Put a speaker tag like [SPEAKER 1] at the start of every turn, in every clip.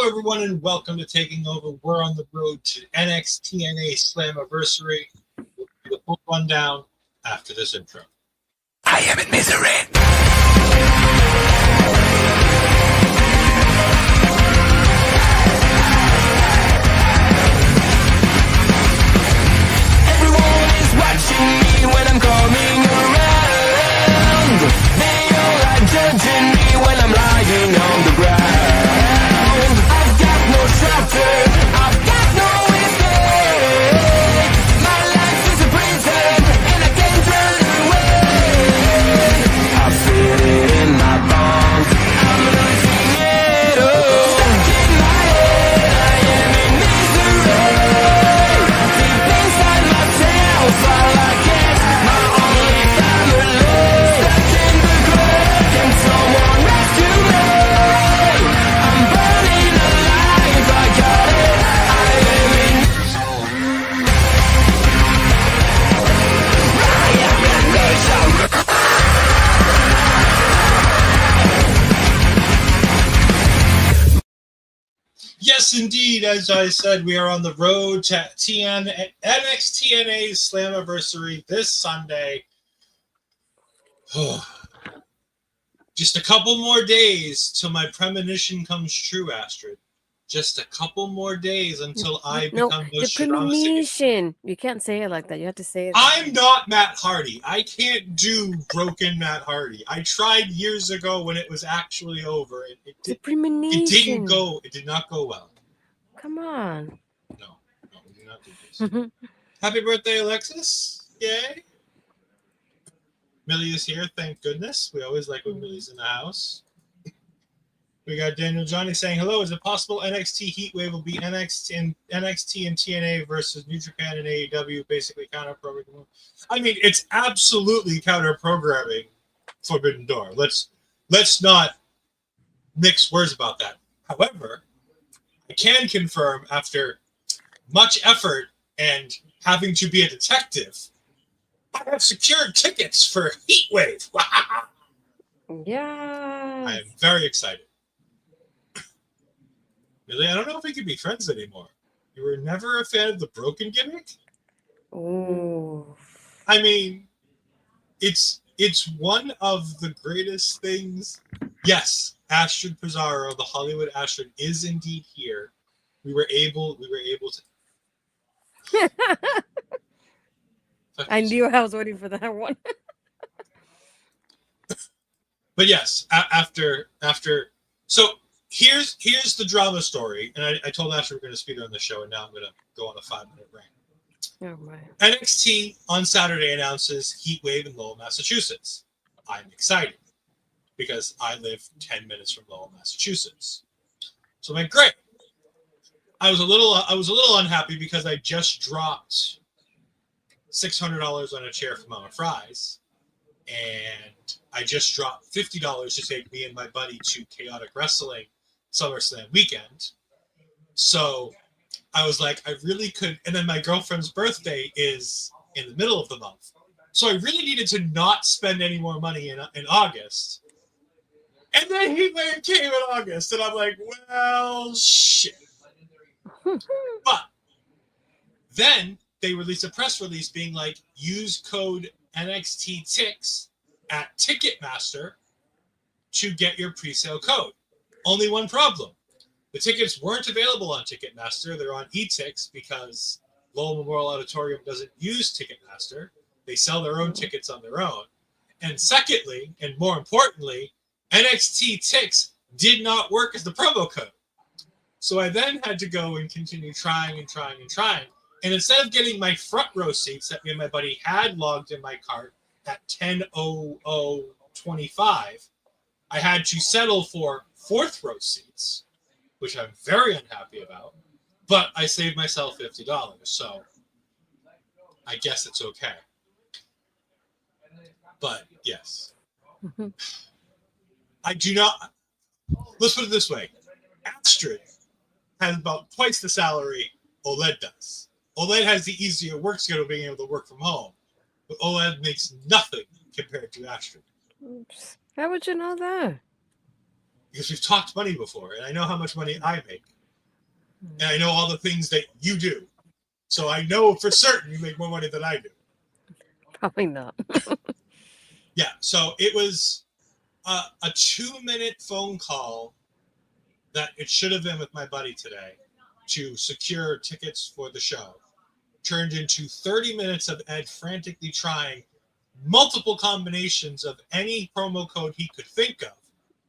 [SPEAKER 1] everyone, and welcome to Taking Over. We're on the road to NXTNA Slammiversary. We'll do the full rundown after this intro.
[SPEAKER 2] I am in misery. Everyone is watching me when I'm coming around. They all are judging me when I'm lying on the ground. I've got no shelter, I've got no escape. My life is a prison and I can't run away. I feel it in my bones, I'm losing it all. Stuck in my head, I am in misery. Deep inside myself, all I get, my only family. Stuck in the grave, can someone rescue me? I'm burning alive, I got it, I am in
[SPEAKER 1] Yes, indeed. As I said, we are on the road to NXTNA Slammiversary this Sunday. Just a couple more days till my premonition comes true, Astrid. Just a couple more days until I become
[SPEAKER 3] the premonition. You can't say it like that. You have to say it.
[SPEAKER 1] I'm not Matt Hardy. I can't do broken Matt Hardy. I tried years ago when it was actually over.
[SPEAKER 3] The premonition.
[SPEAKER 1] It didn't go. It did not go well.
[SPEAKER 3] Come on.
[SPEAKER 1] No, we do not do this. Happy birthday, Alexis! Yay! Millie is here. Thank goodness. We always like when Millie's in the house. We got Daniel Johnny saying, hello, is it possible NXT Heatwave will be NXT and TNA versus New Japan and AEW, basically counter-programming? I mean, it's absolutely counter-programming Forbidden Door. Let's not mix words about that. However, I can confirm after much effort and having to be a detective, I have secured tickets for Heatwave.
[SPEAKER 3] Yeah.
[SPEAKER 1] I am very excited. Really, I don't know if we can be friends anymore. You were never a fan of the broken gimmick?
[SPEAKER 3] Oh.
[SPEAKER 1] I mean, it's one of the greatest things. Yes, Astrid Pizarro, the Hollywood Astrid, is indeed here. We were able to.
[SPEAKER 3] I knew I was waiting for that one.
[SPEAKER 1] But yes, after so. Here's the drama story, and I told Asher we're going to speed run the show, and now I'm going to go on a 5-minute rant.
[SPEAKER 3] Oh my.
[SPEAKER 1] NXT on Saturday announces Heatwave in Lowell, Massachusetts. I'm excited because I live 10 minutes from Lowell, Massachusetts. So I'm like, great. I was a little unhappy because I just dropped $600 on a chair for Mama Fries, and I just dropped $50 to take me and my buddy to Chaotic Wrestling SummerSlam weekend. So I was like, I really could. And then my girlfriend's birthday is in the middle of the month. So I really needed to not spend any more money in August. And then Heatwave came in August. And I'm like, well, shit. But then they released a press release being like, use code NXTTix at Ticketmaster to get your pre-sale code. Only one problem. The tickets weren't available on Ticketmaster. They're on eTix because Lowell Memorial Auditorium doesn't use Ticketmaster. They sell their own tickets on their own. And secondly, and more importantly, NXTTix did not work as the promo code. So I then had to go and continue trying. And instead of getting my front row seats that me and my buddy had logged in my cart at 10:00:25, I had to settle for fourth row seats, which I'm very unhappy about. But I saved myself $50, so I guess it's okay. But yes, I do not. Let's put it this way: Astrid has about twice the salary OLED does. OLED has the easier work schedule, being able to work from home. But OLED makes nothing compared to Astrid.
[SPEAKER 3] How would you know that?
[SPEAKER 1] Because we've talked money before, and I know how much money I make. and I know all the things that you do. So I know for certain you make more money than I do.
[SPEAKER 3] Probably not.
[SPEAKER 1] Yeah, so it was a 2-minute phone call that it should have been with my buddy today to secure tickets for the show. Turned into 30 minutes of Ed frantically trying multiple combinations of any promo code he could think of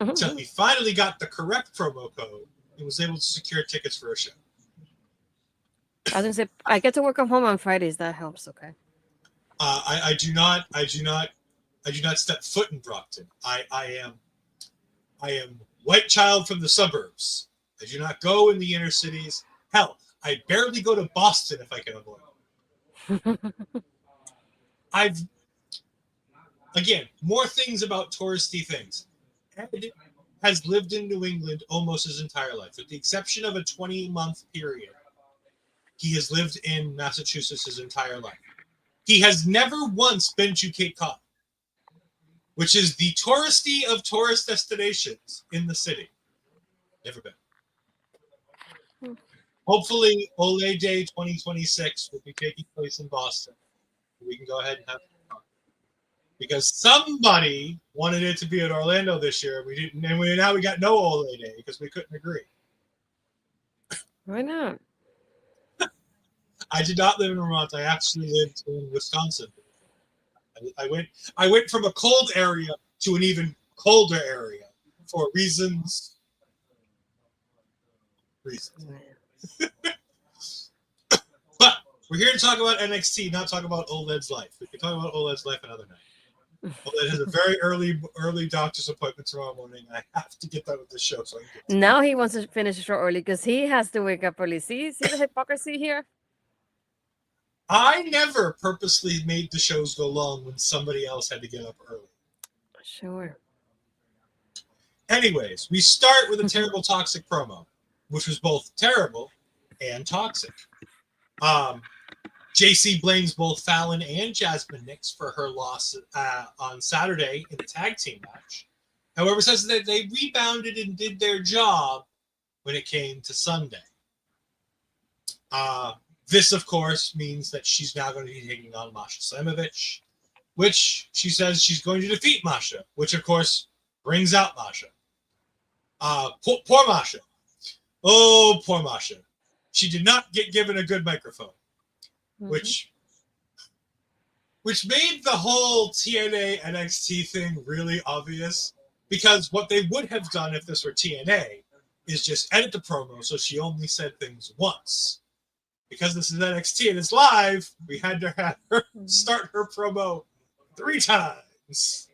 [SPEAKER 1] until he finally got the correct promo code and was able to secure tickets for a show.
[SPEAKER 3] I was gonna say I get to work from home on Fridays. That helps. Okay.
[SPEAKER 1] I do not step foot in Brockton. I am white child from the suburbs. I do not go in the inner cities. Hell, I barely go to Boston if I can avoid it. Again, more things about touristy things. Ed has lived in New England almost his entire life, with the exception of a 20-month period. He has lived in Massachusetts his entire life. He has never once been to Cape Cod, which is the touristy of tourist destinations in the city. Never been. Hopefully, Ole Day 2026 will be taking place in Boston. We can go ahead and have fun. Because somebody wanted it to be in Orlando this year. We didn't, and now we got no Ole Day because we couldn't agree.
[SPEAKER 3] Why not?
[SPEAKER 1] I did not live in Vermont. I actually lived in Wisconsin. I went from a cold area to an even colder area for reasons. But we're here to talk about NXT, not talk about OLED's life. We can talk about OLED's life another night. OLED has a very early doctor's appointment tomorrow morning. I have to get that with the show. So I can get
[SPEAKER 3] Now he wants to finish the show early because he has to wake up early. See the hypocrisy here?
[SPEAKER 1] I never purposely made the shows go long when somebody else had to get up early.
[SPEAKER 3] Sure.
[SPEAKER 1] Anyways, we start with a terrible toxic promo, which was both terrible and toxic. Jacy blames both Fallon and Jazmyn Nix for her loss on Saturday in the tag team match. However, says that they rebounded and did their job when it came to Sunday. This, of course, means that she's now going to be taking on Masha Slamovich, which she says she's going to defeat Masha, which, of course, brings out Masha. Poor Masha. Oh, poor Masha. She did not get given a good microphone, which made the whole TNA NXT thing really obvious, because what they would have done if this were TNA is just edit the promo so she only said things once. Because this is NXT and it's live, we had to have her start her promo 3 times.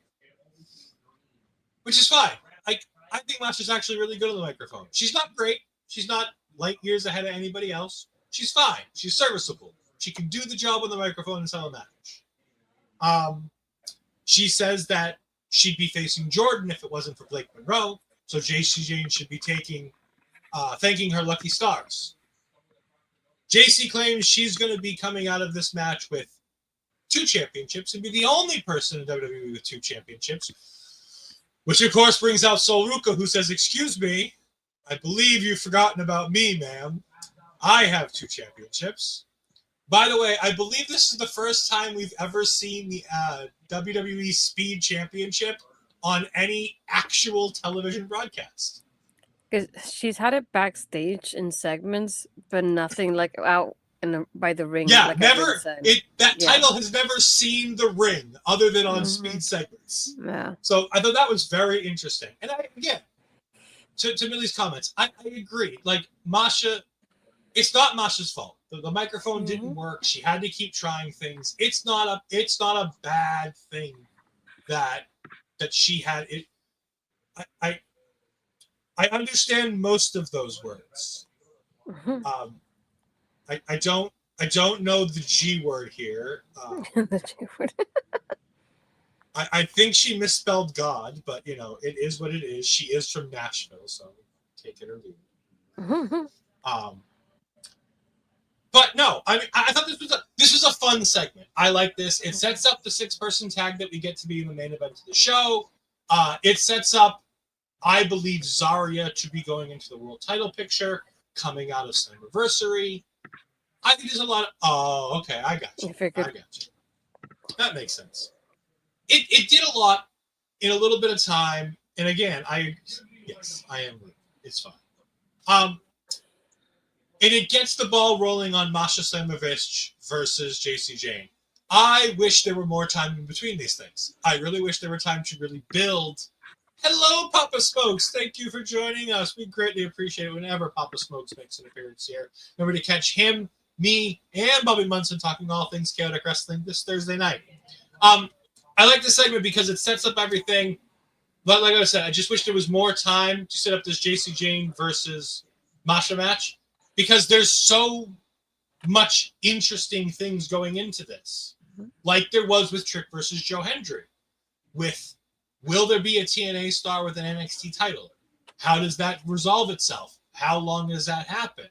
[SPEAKER 1] Which is fine. I think Masha's actually really good on the microphone. She's not great. She's not light years ahead of anybody else. She's fine. She's serviceable. She can do the job on the microphone and sell a match. She says that she'd be facing Jordan if it wasn't for Blake Monroe. So Jayne should be thanking her lucky stars. Jacy claims she's going to be coming out of this match with 2 championships and be the only person in WWE with 2 championships. Which, of course, brings out Ruca, who says, "Excuse me, I believe you've forgotten about me, ma'am. I have 2 championships." By the way, I believe this is the first time we've ever seen the WWE Speed Championship on any actual television broadcast.
[SPEAKER 3] Because she's had it backstage in segments, but nothing like out by the ring.
[SPEAKER 1] Yeah,
[SPEAKER 3] like
[SPEAKER 1] never. Title has never seen the ring other than on Speed segments.
[SPEAKER 3] Yeah.
[SPEAKER 1] So I thought that was very interesting. And again, to Millie's comments, I agree. Like Masha, it's not Masha's fault. The microphone didn't work. She had to keep trying things. It's not a bad thing that she had it. I understand most of those words. I don't know the G word here.
[SPEAKER 3] The G word.
[SPEAKER 1] I think she misspelled God, but it is what it is. She is from Nashville, so take it or leave it. But no, I mean, I thought this was a fun segment. I like this. It sets up the 6-person tag that we get to be in the main event of the show. It sets up, I believe, Zaria to be going into the world title picture. coming out of Slammiversary. I think there's a lot of... Oh, okay, I got you. I got you. That makes sense. It did a lot in a little bit of time. And again, yes, I am rude. It's fine. And it gets the ball rolling on Masha Slamovich versus Jacy Jayne. I wish there were more time in between these things. I really wish there were time to really build. Hello, Papa Smokes. Thank you for joining us. We greatly appreciate it whenever Papa Smokes makes an appearance here. Remember to catch him, me, and Bobby Munson talking all things chaotic wrestling this Thursday night. I like this segment because it sets up everything. But like I said, I just wish there was more time to set up this Jacy Jayne versus Masha match because there's so much interesting things going into this. Like there was with Trick versus Joe Hendry. Will there be a TNA star with an NXT title? How does that resolve itself? How long does that happen?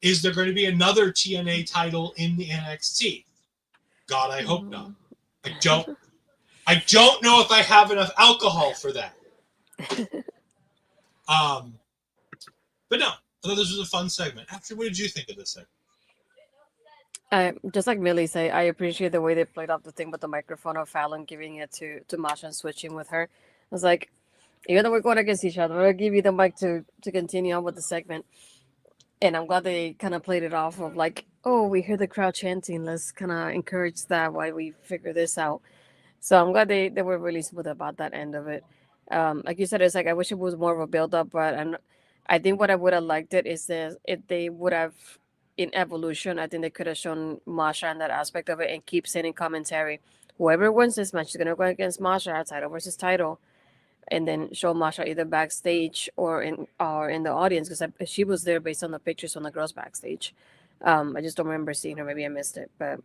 [SPEAKER 1] Is there going to be another TNA title in the NXT? God, I hope not. I don't know if I have enough alcohol for that. But no, I thought this was a fun segment. Actually, what did you think of this segment?
[SPEAKER 3] Just like Millie say, I appreciate the way they played off the thing with the microphone of Fallon giving it to Masha and switching with her. I was like, even though we're going against each other, I'll give you the mic to continue on with the segment. And I'm glad they kind of played it off of like, oh, we hear the crowd chanting. Let's kind of encourage that while we figure this out. So I'm glad they were really smooth about that end of it. Like you said, it's like I wish it was more of a build-up, but I think what I would have liked it is that if they would have, in Evolution, I think they could have shown Masha in that aspect of it and keep saying in commentary, whoever wins this match is going to go against Masha, title versus title, and then show Masha either backstage or in the audience because she was there based on the pictures on the girls backstage. I just don't remember seeing her. Maybe I missed it, but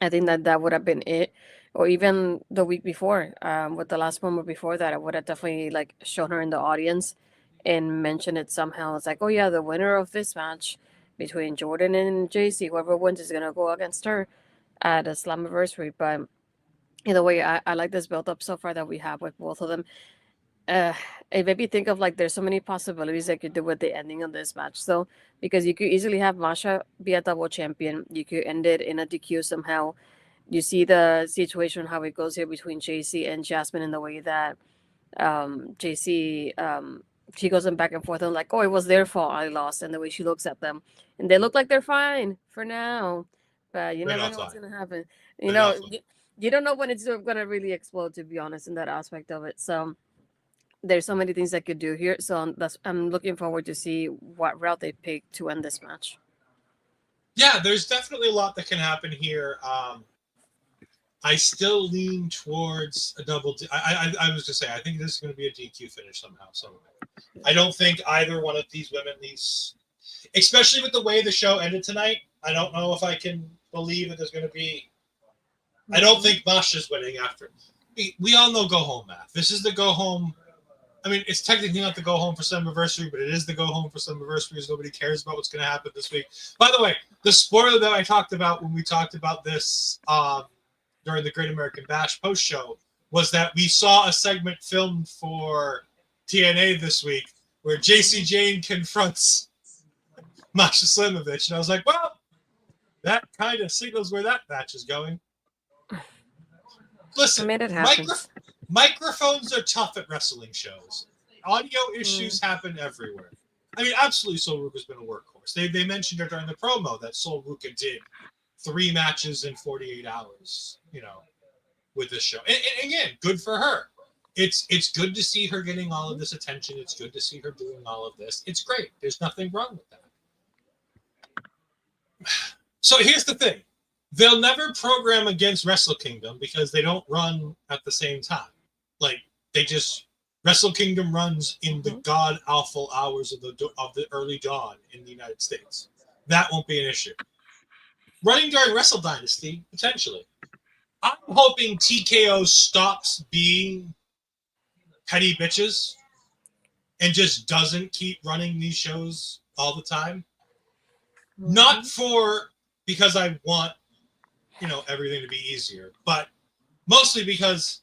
[SPEAKER 3] I think that would have been it. Or even the week before, with the last promo before that, I would have definitely like shown her in the audience and mentioned it somehow. It's like, oh yeah, the winner of this match between Jordan and Jacy, whoever wins is gonna go against her at a Slammiversary. But either way, I like this build up so far that we have with both of them. It made me think of like there's so many possibilities I could do with the ending of this match. So because you could easily have Masha be a double champion, you could end it in a DQ somehow. You see the situation how it goes here between Jacy and Jazmyn in the way that Jacy she goes back and forth and like, oh, it was their fault I lost, and the way she looks at them, and they look like they're fine for now, but you never know what's gonna happen. You know, you don't know when it's gonna really explode, to be honest, in that aspect of it. So there's so many things I could do here. So I'm looking forward to see what route they pick to end this match.
[SPEAKER 1] Yeah, there's definitely a lot that can happen here. I still lean towards a double. I was gonna say I think this is going to be a DQ finish somehow. I don't think either one of these women especially with the way the show ended tonight. I don't know if I can believe that there's going to be. I don't think Masha's winning after. We all know go home math. This is the go home. I mean, it's technically not the go home for Slammiversary, but it is the go home for Slammiversary because nobody cares about what's going to happen this week. By the way, the spoiler that I talked about when we talked about this during the Great American Bash post show was that we saw a segment filmed for TNA this week where Jacy Jayne confronts Masha Slamovich, and I was like, well, that kind of signals where that match is going. Listen, microphones are tough at wrestling shows. Audio issues happen everywhere. I mean, absolutely, Sol Ruca's been a workhorse. They mentioned it during the promo that Sol Ruca did 3 matches in 48 hours, with this show. And again, good for her. It's good to see her getting all of this attention. It's good to see her doing all of this. It's great. There's nothing wrong with that. So here's the thing. They'll never program against Wrestle Kingdom because they don't run at the same time. Like, Wrestle Kingdom runs in the god-awful hours of the early dawn in the United States. That won't be an issue. Running during Wrestle Dynasty, potentially. I'm hoping TKO stops being petty bitches and just doesn't keep running these shows all the time. Not because I want, everything to be easier, but mostly because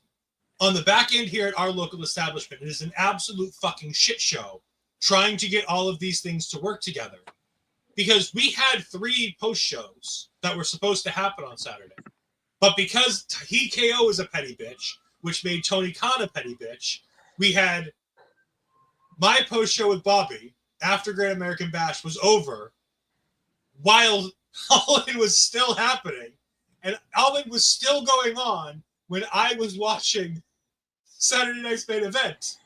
[SPEAKER 1] on the back end here at our local establishment, it is an absolute fucking shit show trying to get all of these things to work together. Because we had 3 post shows that were supposed to happen on Saturday. But because TKO is a petty bitch, which made Tony Khan a petty bitch, we had my post show with Bobby after Great American Bash was over while All In was still happening. And All In was still going on when I was watching Saturday Night's Main Event,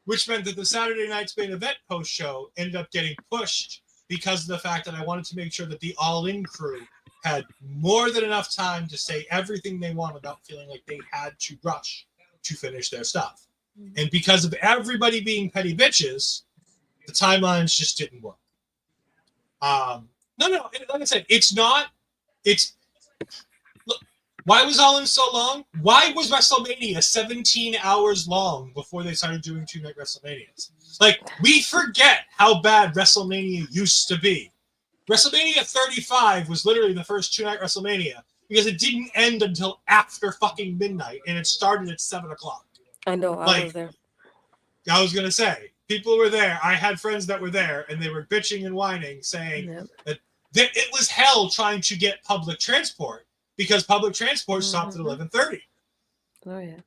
[SPEAKER 1] which meant that the Saturday Night's Main Event post show ended up getting pushed because of the fact that I wanted to make sure that the All In crew had more than enough time to say everything they want without feeling like they had to rush to finish their stuff. And because of everybody being petty bitches, the timelines just didn't work. No, like I said, look, why was All In so long? Why was WrestleMania 17 hours long before they started doing 2-night WrestleManias? Like, we forget how bad WrestleMania used to be. WrestleMania 35 was literally the first 2-night WrestleMania because it didn't end until after fucking midnight and it started at 7 o'clock.
[SPEAKER 3] I know, I was there.
[SPEAKER 1] I was going to say, people were there. I had friends that were there and they were bitching and whining saying that it was hell trying to get public transport because public transport stopped at 11:30.
[SPEAKER 3] Oh, yeah.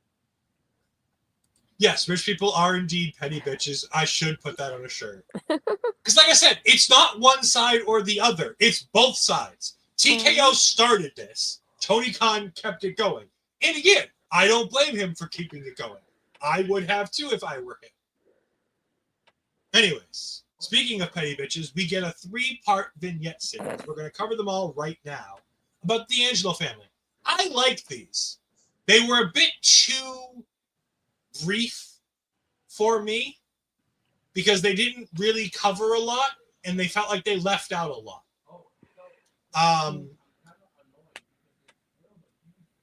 [SPEAKER 1] Yes, rich people are indeed petty bitches. I should put that on a shirt. Because like I said, it's not one side or the other. It's both sides. TKO started this. Tony Khan kept it going. And again, I don't blame him for keeping it going. I would have too if I were him. Anyways, speaking of petty bitches, we get a 3-part vignette series. We're going to cover them all right now. About the D'Angelo family. I liked these. They were a bit too brief for me because they didn't really cover a lot and they felt like they left out a lot.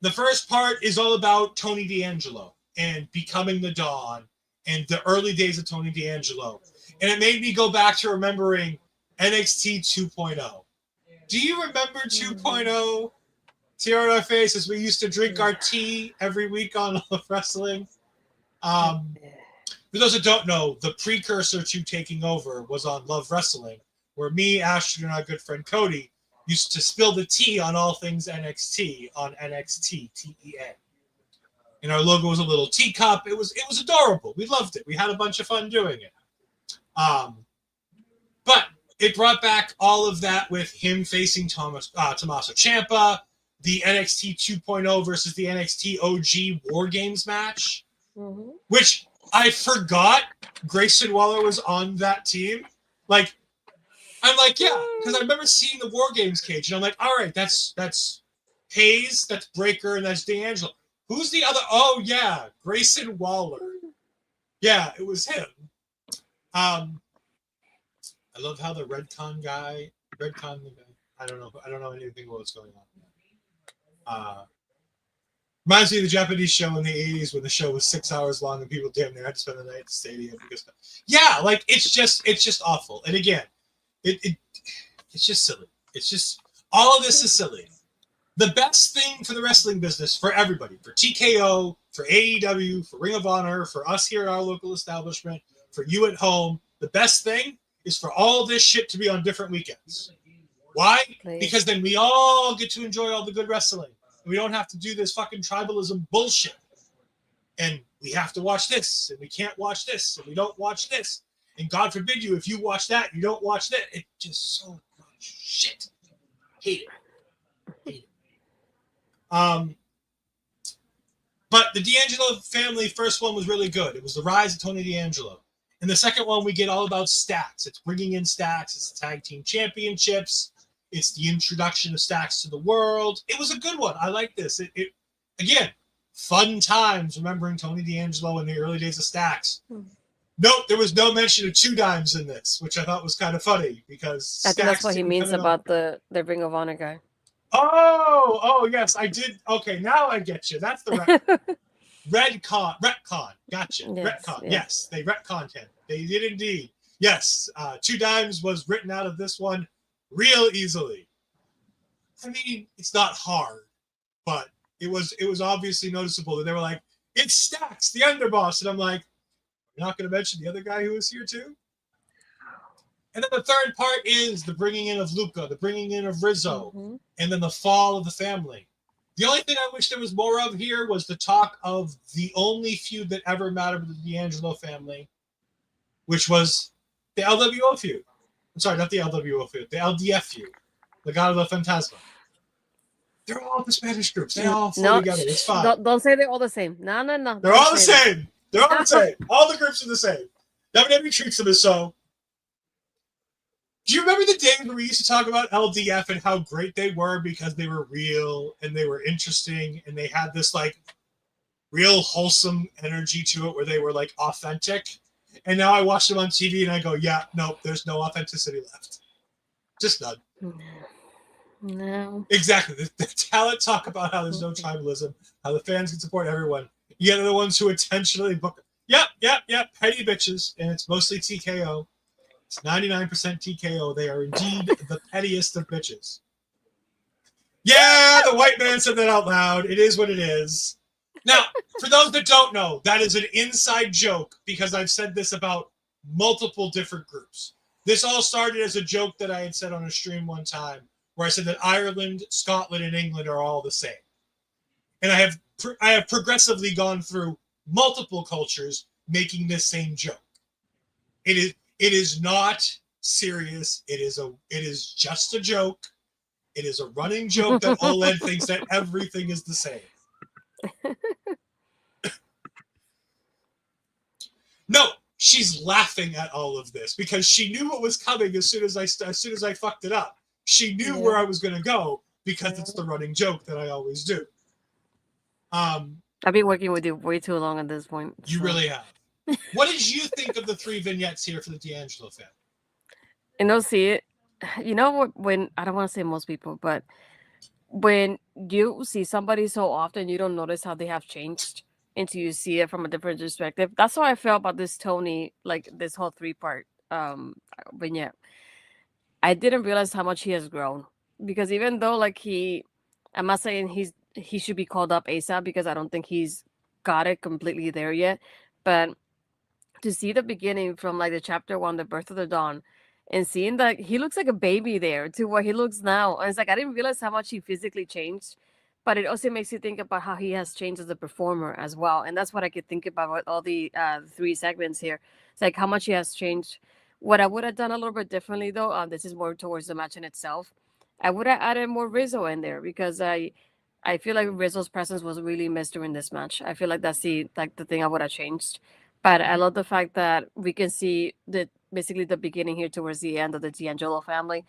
[SPEAKER 1] The first part is all about Tony D'Angelo and becoming the Don and the early days of Tony D'Angelo. And it made me go back to remembering NXT 2.0. Do you remember 2.0? Tear on our faces. We used to drink our tea every week on Love Wrestling. For those that don't know, the precursor to taking over was on Love Wrestling, where me, Ashton, and our good friend Cody used to spill the tea on all things NXT on NXT TEA. And our logo was a little teacup. It was adorable. We loved it. We had a bunch of fun doing it. But it brought back all of that with him facing Tommaso Ciampa, the NXT 2.0 versus the NXT OG War Games match, which I forgot Grayson Waller was on that team. Like, I'm like, yeah, because I remember seeing the War Games cage, and I'm like, all right, that's Hayes, that's Breaker, and that's D'Angelo. Who's the other? Oh, yeah, Grayson Waller. Yeah, it was him. I love how the Redcon guy, I don't know anything about what's going on. Reminds me of the Japanese show in the 80s when the show was 6 hours long and people damn near had to spend the night at the stadium because, yeah, like it's just awful. And again, it's just silly. It's just all of this is silly. The best thing for the wrestling business, for everybody, for TKO, for AEW, for Ring of Honor, for us here at our local establishment, for you at home, the best thing is for all this shit to be on different weekends. Why? Because then we all get to enjoy all the good wrestling. We don't have to do this fucking tribalism bullshit. And we have to watch this, and we can't watch this, and we don't watch this. And God forbid you, if you watch that, you don't watch that. It's just so much shit. Hate it. But the D'Angelo family first one was really good. It was the rise of Tony D'Angelo. And the second one, we get all about Stacks. It's bringing in Stacks. It's the tag team championships. It's the introduction of Stacks to the world. It was a good one. I like this. It again, fun times remembering Tony D'Angelo in the early days of Stacks. Note, there was no mention of Two Dimes in this, which I thought was kind of funny because
[SPEAKER 3] I think that's what he means about the Ring of Honor guy.
[SPEAKER 1] Oh, yes, I did. Okay, now I get you. That's the retcon. Gotcha. Retcon. Yes, they retconned him. They did indeed. Yes, Two Dimes was written out of this one real easily. I mean, it's not hard, but it was obviously noticeable that they were like, it's Stacks, the underboss. And I'm like, you're not going to mention the other guy who was here too? And then the third part is the bringing in of Luca, the bringing in of Rizzo,
[SPEAKER 3] Mhm.
[SPEAKER 1] and then the fall of the family. The only thing I wish there was more of here was the talk of the only feud that ever mattered with the D'Angelo family, which was the LWO feud. I'm sorry, not the LWO feud, the LDF feud, Legado del Fantasma. They're all the Spanish groups. They all flow together. It's fine.
[SPEAKER 3] Don't say they're all the same. No.
[SPEAKER 1] They're all the same. They're all the same. All the groups are the same. WWE treats them as so. Do you remember the days where we used to talk about LDF and how great they were because they were real and they were interesting and they had this like real wholesome energy to it where they were like authentic? And now I watch them on TV and I go, yeah, no, there's no authenticity left. Just none.
[SPEAKER 3] No.
[SPEAKER 1] Exactly. The talent talk about how there's no tribalism, how the fans can support everyone. Yet they're the ones who intentionally book it. Yep. Petty bitches, and it's mostly TKO. It's 99% TKO. They are indeed the pettiest of bitches. Yeah, the white man said that out loud. It is what it is. Now, for those that don't know, that is an inside joke because I've said this about multiple different groups. This all started as a joke that I had said on a stream one time where I said that Ireland, Scotland, and England are all the same. And I have progressively gone through multiple cultures making this same joke. It is not serious. It is just a joke. It is a running joke that OLED thinks that everything is the same. No, she's laughing at all of this because she knew what was coming as soon as I fucked it up. She knew where I was going to go because it's the running joke that I always do.
[SPEAKER 3] I've been working with you way too long at this point.
[SPEAKER 1] You really have. What did you think of the 3 vignettes here for the D'Angelo family?
[SPEAKER 3] See it. You know what? When I don't want to say most people, but when you see somebody so often, you don't notice how they have changed until you see it from a different perspective. That's how I felt about this Tony, like this whole 3-part vignette. I didn't realize how much he has grown because even though like I'm not saying he should be called up ASAP because I don't think he's got it completely there yet, but to see the beginning from like the chapter 1, the birth of the dawn, and seeing that he looks like a baby there to what he looks now, and it's like I didn't realize how much he physically changed, but it also makes you think about how he has changed as a performer as well, and that's what I could think about with all the 3 segments here. It's like how much he has changed. What I would have done a little bit differently though, this is more towards the match in itself. I would have added more Rizzo in there because I feel like Rizzo's presence was really missed during this match. I feel like that's the thing I would have changed. But I love the fact that we can see basically the beginning here towards the end of the D'Angelo family.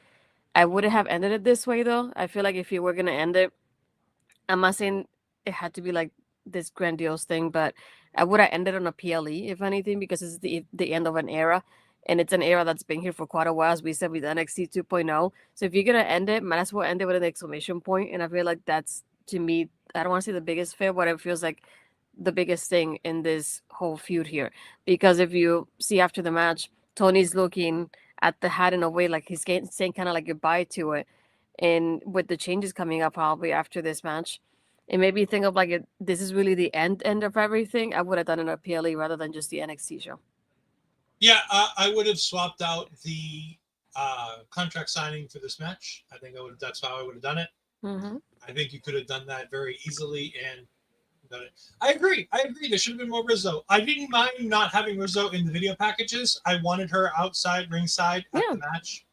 [SPEAKER 3] I wouldn't have ended it this way though. I feel like if you were gonna end it, I'm not saying it had to be like this grandiose thing, but I would have ended on a PLE if anything because it's the end of an era. And it's an era that's been here for quite a while, as we said with NXT 2.0. So if you're going to end it, might as well end it with an exclamation point. And I feel like that's, to me, I don't want to say the biggest fail, but it feels like the biggest thing in this whole feud here. Because if you see after the match, Tony's looking at the hat in a way like he's saying kind of like goodbye to it. And with the changes coming up probably after this match, it made me think of like this is really the end of everything. I would have done it in a PLE rather than just the NXT show.
[SPEAKER 1] Yeah, I would have swapped out the contract signing for this match. I think that's how I would have done it.
[SPEAKER 3] Mm-hmm.
[SPEAKER 1] I think you could have done that very easily and done it. I agree. There should have been more Rizzo. I didn't mind not having Rizzo in the video packages. I wanted her outside ringside at the match.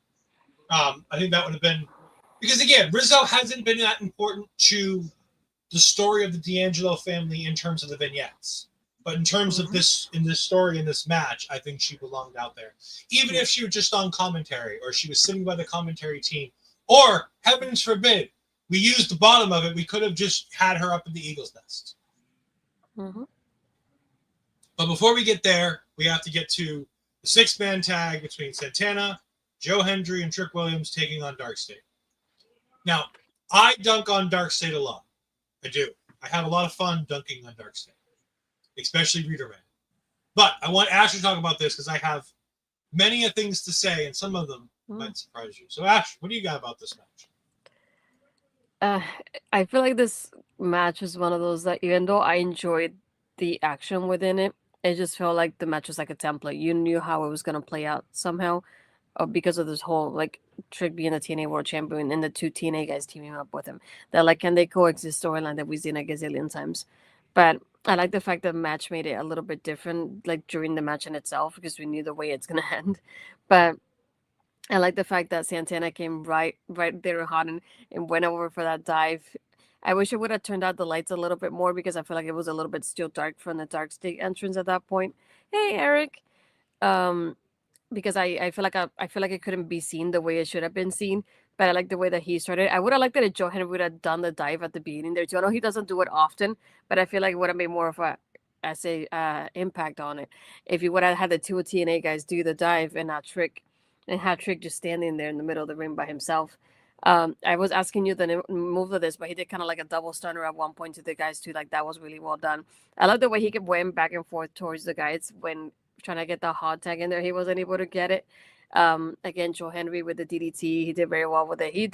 [SPEAKER 1] I think that would have been because again, Rizzo hasn't been that important to the story of the D'Angelo family in terms of the vignettes. But in terms of this story, in this match, I think she belonged out there. Even if she was just on commentary or she was sitting by the commentary team, or heavens forbid, we used the bottom of it, we could have just had her up in the Eagle's Nest.
[SPEAKER 3] Mm-hmm.
[SPEAKER 1] But before we get there, we have to get to the 6-man tag between Santana, Joe Hendry, and Trick Williams taking on Dark State. Now, I dunk on Dark State a lot. I do. I have a lot of fun dunking on Dark State. Especially Reader Man. But I want Ash to talk about this because I have many things to say, and some of them might surprise you. So, Ash, what do you got about this match?
[SPEAKER 3] I feel like this match is one of those that even though I enjoyed the action within it, it just felt like the match was like a template. You knew how it was going to play out somehow. because of this whole like Trick being the TNA World Champion and the two TNA guys teaming up with him. That like can they coexist storyline that we've seen a gazillion times. But I like the fact that the match made it a little bit different, like during the match in itself, because we knew the way it's gonna end. But I like the fact that Santana came right there hot and went over for that dive. I wish it would have turned out the lights a little bit more because I feel like it was a little bit still dark from the dark state entrance at that point. Hey Eric. Um because I feel like I feel like it couldn't be seen the way it should have been seen. But I like the way that he started. I would have liked that if Joe Henry would have done the dive at the beginning there too. I know he doesn't do it often, but I feel like it would have made more of a I say impact on it if you would have had the two TNA guys do the dive and not Trick and have Trick just standing there in the middle of the ring by himself. I was asking you the move of this, but he did kind of like a double stunner at one point to the guys too. Like that was really well done. I love the way he kept went back and forth towards the guys when trying to get the hot tag in there. He wasn't able to get it. Again, Joe Henry with the DDT, he did very well with it. He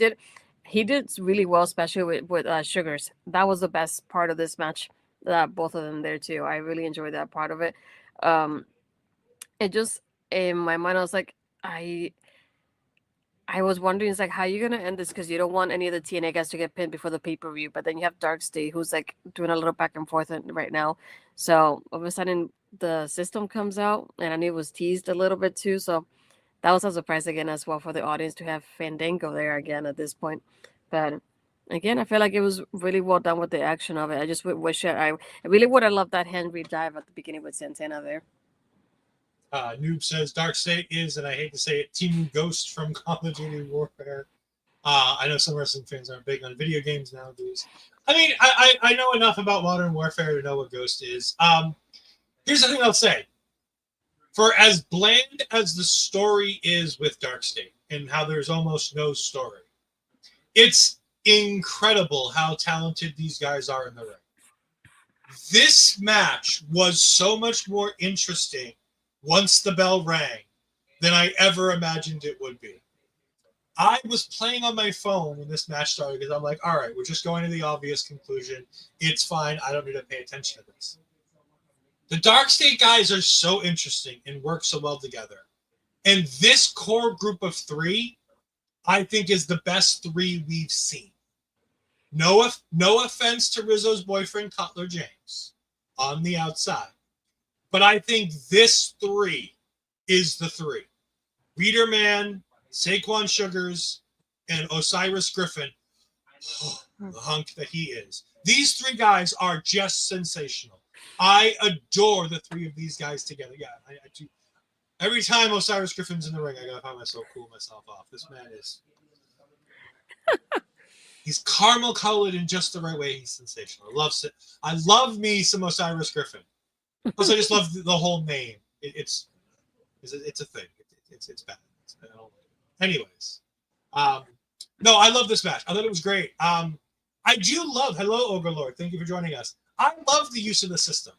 [SPEAKER 3] did really well, especially with Shugars. That was the best part of this match. Both of them there too. I really enjoyed that part of it. It just in my mind, I was like, I was wondering, it's like, how are you gonna end this? Because you don't want any of the TNA guys to get pinned before the pay-per-view. But then you have Dark State, who's like doing a little back and forth right now. So all of a sudden, the system comes out, and I knew it was teased a little bit too. So that was a surprise again as well for the audience to have Fandango there again at this point. But again, I feel like it was really well done with the action of it. I just wish I really would have loved that Henry dive at the beginning with Santana there.
[SPEAKER 1] Noob says Dark State is, and I hate to say it, Team Ghost from Call of Duty Warfare. I know some wrestling fans aren't big on video games nowadays. I mean, I know enough about Modern Warfare to know what Ghost is. Here's the thing I'll say. For as bland as the story is with Dark State and how there's almost no story, it's incredible how talented these guys are in the ring. This match was so much more interesting once the bell rang than I ever imagined it would be. I was playing on my phone when this match started because I'm like, all right, we're just going to the obvious conclusion. It's fine. I don't need to pay attention to this. The Dark State guys are so interesting and work so well together. And this core group of three, I think, is the best three we've seen. No offense to Rizzo's boyfriend, Cutler James, on the outside. But I think this three is the three. Reader Man, Saquon Shugars, and Osiris Griffin. Oh, the hunk that he is. These three guys are just sensational. I adore the three of these guys together. Yeah, I do. Every time Osiris Griffin's in the ring, I gotta find myself cool myself off. This man is... He's caramel colored in just the right way. He's sensational. I love me some Osiris Griffin. Plus, I just love the whole name. It's a thing. It's bad. Anyways, no, I love this match. I thought it was great. I do love. Hello, Ogre Lord. Thank you for joining us. I love the use of the system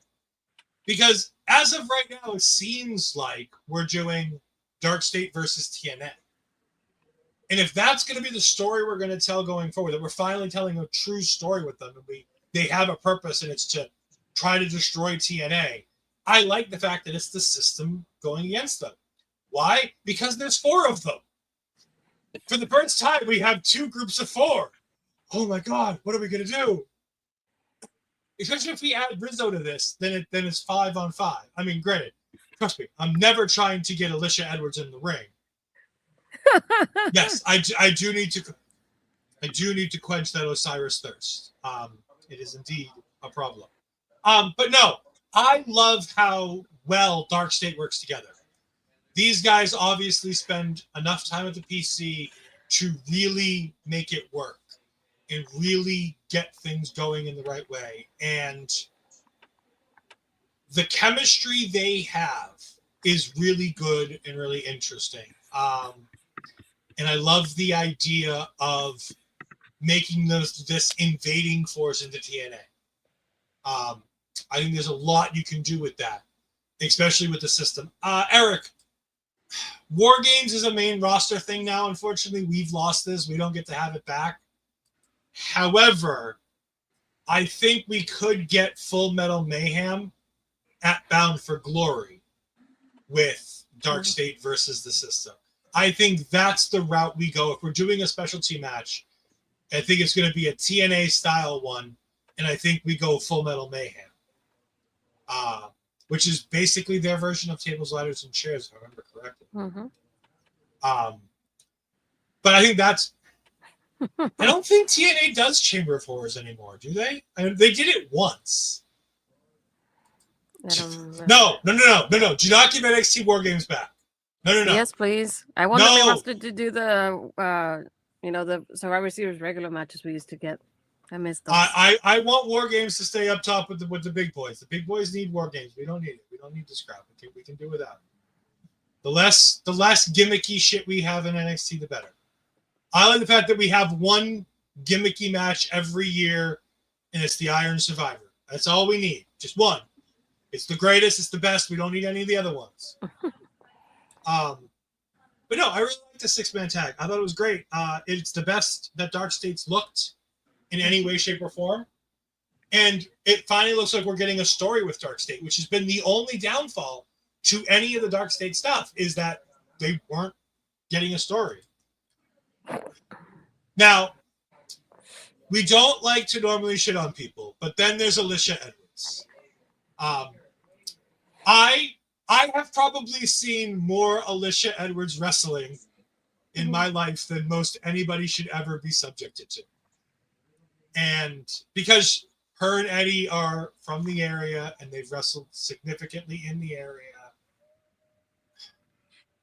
[SPEAKER 1] because as of right now, it seems like we're doing Dark State versus TNA. And if that's going to be the story we're going to tell going forward, that we're finally telling a true story with them, and they have a purpose, and it's to try to destroy TNA. I like the fact that it's the system going against them. Why? Because there's four of them. For the first time, we have two groups of four. Oh my God, what are we going to do? Especially if we add Rizzo to this, then it's 5-on-5. I mean, granted, trust me, I'm never trying to get Alicia Edwards in the ring. Yes, I do need to quench that Osiris thirst. It is indeed a problem. But no, I love how well Dark State works together. These guys obviously spend enough time at the PC to really make it work and really get things going in the right way. And the chemistry they have is really good and really interesting. And I love the idea of making this invading force into TNA. I think there's a lot you can do with that, especially with the system. Eric, War Games is a main roster thing now. Unfortunately, we've lost this. We don't get to have it back. However, I think we could get Full Metal Mayhem at Bound for Glory with Dark State versus the system. I think that's the route we go. If we're doing a specialty match, I think it's going to be a TNA style one, and I think we go Full Metal Mayhem, which is basically their version of tables, ladders, and chairs, if I remember correctly.
[SPEAKER 3] Mm-hmm.
[SPEAKER 1] But I think that's. I don't think TNA does Chamber of Horrors anymore, do they? I mean, they did it once.
[SPEAKER 3] I don't know.
[SPEAKER 1] No. Do not give NXT War Games back. No.
[SPEAKER 3] Yes, please. I want
[SPEAKER 1] No.
[SPEAKER 3] the main roster to do the the Survivor Series regular matches we used to get. I missed those.
[SPEAKER 1] I want War Games to stay up top with the big boys. The big boys need War Games. We don't need it. We don't need this crap. We can do without it. The less gimmicky shit we have in NXT, the better. I like the fact that we have one gimmicky match every year, and it's the Iron Survivor. That's all we need. Just one. It's the greatest. It's the best. We don't need any of the other ones. But no, I really like the 6-man tag. I thought it was great. It's the best that Dark States looked in any way, shape, or form. And it finally looks like we're getting a story with Dark State, which has been the only downfall to any of the Dark State stuff, is that they weren't getting a story. Now, we don't like to normally shit on people, but then there's Alicia Edwards. I have probably seen more Alicia Edwards wrestling in my life than most anybody should ever be subjected to. And because her and Eddie are from the area and they've wrestled significantly in the area,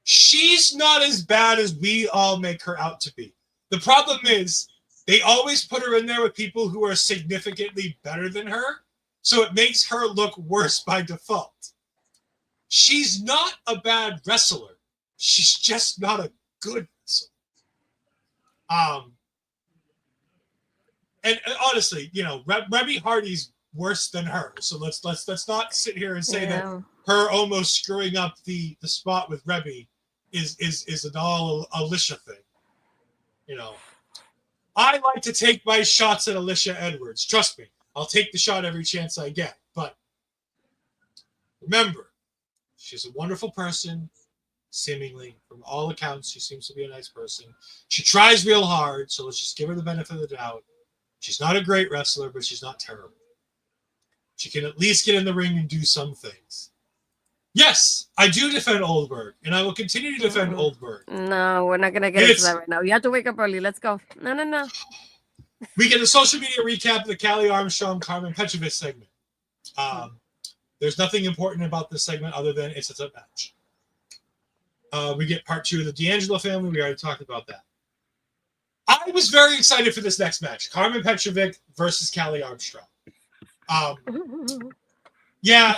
[SPEAKER 1] she's not as bad as we all make her out to be. The problem is they always put her in there with people who are significantly better than her, so it makes her look worse by default. She's not a bad wrestler. She's just not a good wrestler. And honestly, Remy Hardy's worse than her. So let's not sit here and say that her almost screwing up the spot with Remy is an all Alicia thing. I like to take my shots at Alicia Edwards. Trust me, I'll take the shot every chance I get. But remember, she's a wonderful person, seemingly. From all accounts, she seems to be a nice person. She tries real hard, so let's just give her the benefit of the doubt. She's not a great wrestler, but she's not terrible. She can at least get in the ring and do some things. Yes, I do defend Oldberg, and I will continue to defend Oldberg.
[SPEAKER 3] No, we're not going to get into that right now. You have to wake up early. Let's go. No.
[SPEAKER 1] We get a social media recap of the Callie Armstrong, Karmen Petrovic segment. There's nothing important about this segment other than it's a match. We get part 2 of the D'Angelo family. We already talked about that. I was very excited for this next match. Karmen Petrovic versus Callie Armstrong. Yeah.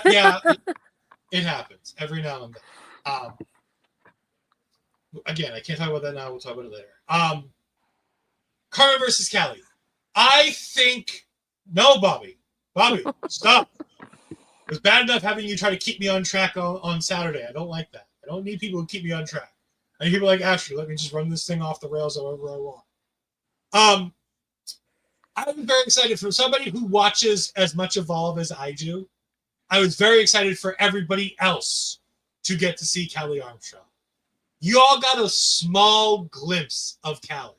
[SPEAKER 1] It happens every now and then. Again, I can't talk about that now. We'll talk about it later. Karmen versus Callie. I think... No, Bobby, stop. It was bad enough having you try to keep me on track on Saturday. I don't like that. I don't need people who keep me on track. I need people like Ashley. Let me just run this thing off the rails however I want. I'm very excited for somebody who watches as much Evolve as I do. I was very excited for everybody else to get to see Callie Armstrong. You all got a small glimpse of Callie.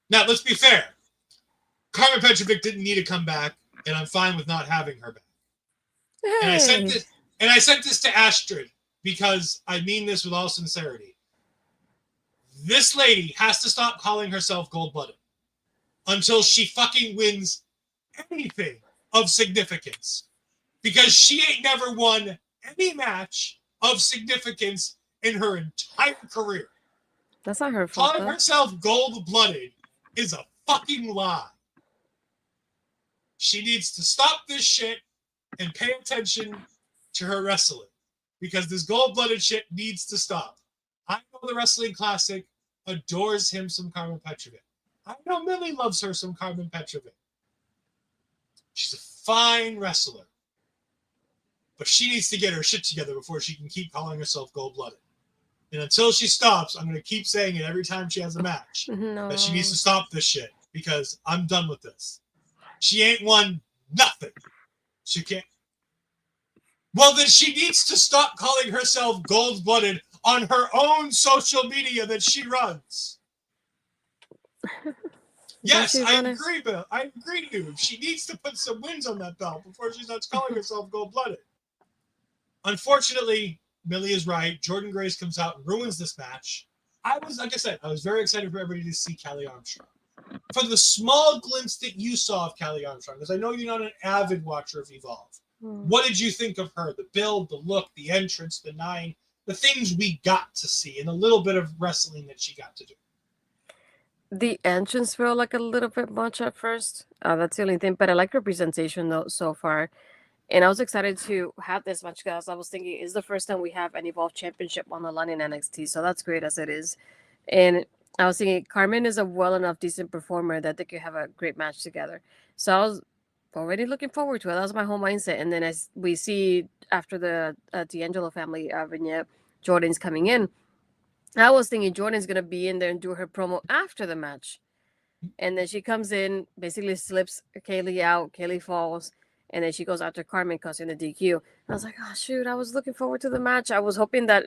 [SPEAKER 1] Now, let's be fair. Karmen Petrovic didn't need to come back, and I'm fine with not having her back.
[SPEAKER 3] Hey.
[SPEAKER 1] And I sent this to Astrid because I mean this with all sincerity. This lady has to stop calling herself gold-blooded until she fucking wins anything of significance, because she ain't never won any match of significance in her entire career.
[SPEAKER 3] That's not her fault.
[SPEAKER 1] Calling herself gold-blooded is a fucking lie. She needs to stop this shit and pay attention to her wrestling, because this gold-blooded shit needs to stop. I know the Wrestling Classic adores him some Karmen Petrovic. I know Millie loves her some Karmen Petrovic. She's a fine wrestler. But she needs to get her shit together before she can keep calling herself gold-blooded. And until she stops, I'm going to keep saying it every time she has a match.
[SPEAKER 3] No.
[SPEAKER 1] That she needs to stop this shit, because I'm done with this. She ain't won nothing. She can't. Well, then she needs to stop calling herself gold-blooded on her own social media that she runs. Yes, I agree, Bill. I agree to you. She needs to put some wins on that belt before she starts calling herself gold-blooded. Unfortunately, Millie is right. Jordynne Grace comes out and ruins this match. I was very excited for everybody to see Kelly Armstrong. For the small glimpse that you saw of Kelly Armstrong, because I know you're not an avid watcher of Evolve, what did you think of her? The build, the look, the entrance, the 9, the things we got to see, and a little bit of wrestling that she got to do.
[SPEAKER 3] The entrance felt like a little bit much at first. That's the only thing, but I like her presentation though so far. And I was excited to have this match because I was thinking it's the first time we have an Evolve Championship on the line in NXT, so that's great as it is. And I was thinking Karmen is a well enough decent performer that they could have a great match together. So I was already looking forward to it. That was my whole mindset. And then as we see after the D'Angelo family vignette, Jordan's coming in. I was thinking Jordan's gonna be in there and do her promo after the match. And then she comes in, basically slips Kaylee out, Kaylee falls, and then she goes after Karmen causing the DQ. I was like, oh shoot, I was looking forward to the match. I was hoping that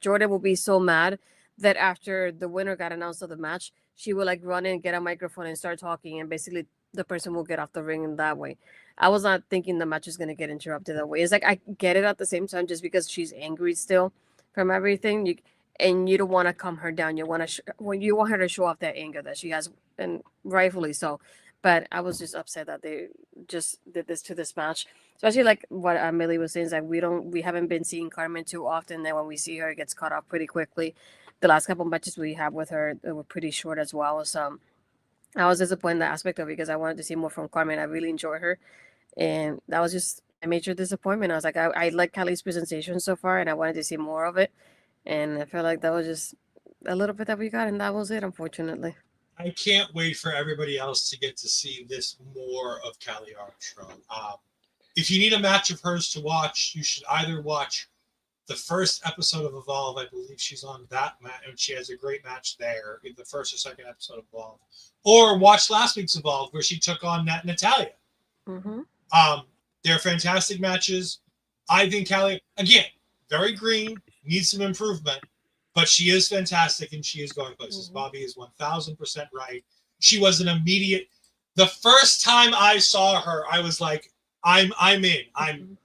[SPEAKER 3] Jordan will be so mad that after the winner got announced of the match, she will like run in, get a microphone and start talking, and basically the person will get off the ring in that way. I was not thinking the match is gonna get interrupted that way. It's like I get it at the same time, just because she's angry still from everything. And you don't want to calm her down. You want to you want her to show off that anger that she has, and rightfully so. But I was just upset that they just did this to this match, especially like what Millie was saying. Is like we haven't been seeing Karmen too often. Then when we see her, it gets cut off pretty quickly. The last couple matches we have with her were pretty short as well. So I was disappointed in that aspect of it because I wanted to see more from Karmen. I really enjoy her, and that was just a major disappointment. I was like, I like Kelly's presentation so far, and I wanted to see more of it. And I feel like that was just a little bit that we got, and that was it, unfortunately.
[SPEAKER 1] I can't wait for everybody else to get to see this more of Kelly Armstrong. If you need a match of hers to watch, you should either watch the first episode of Evolve. I believe she's on that match, and she has a great match there in the first or second episode of Evolve. Or watch last week's Evolve, where she took on Natalia.
[SPEAKER 3] Mm-hmm.
[SPEAKER 1] They're fantastic matches. I think Kelly, again, very green, needs some improvement, but she is fantastic and she is going places. Bobby is 1000% right. She was an immediate. The first time I saw her, I was like, I'm in. I'm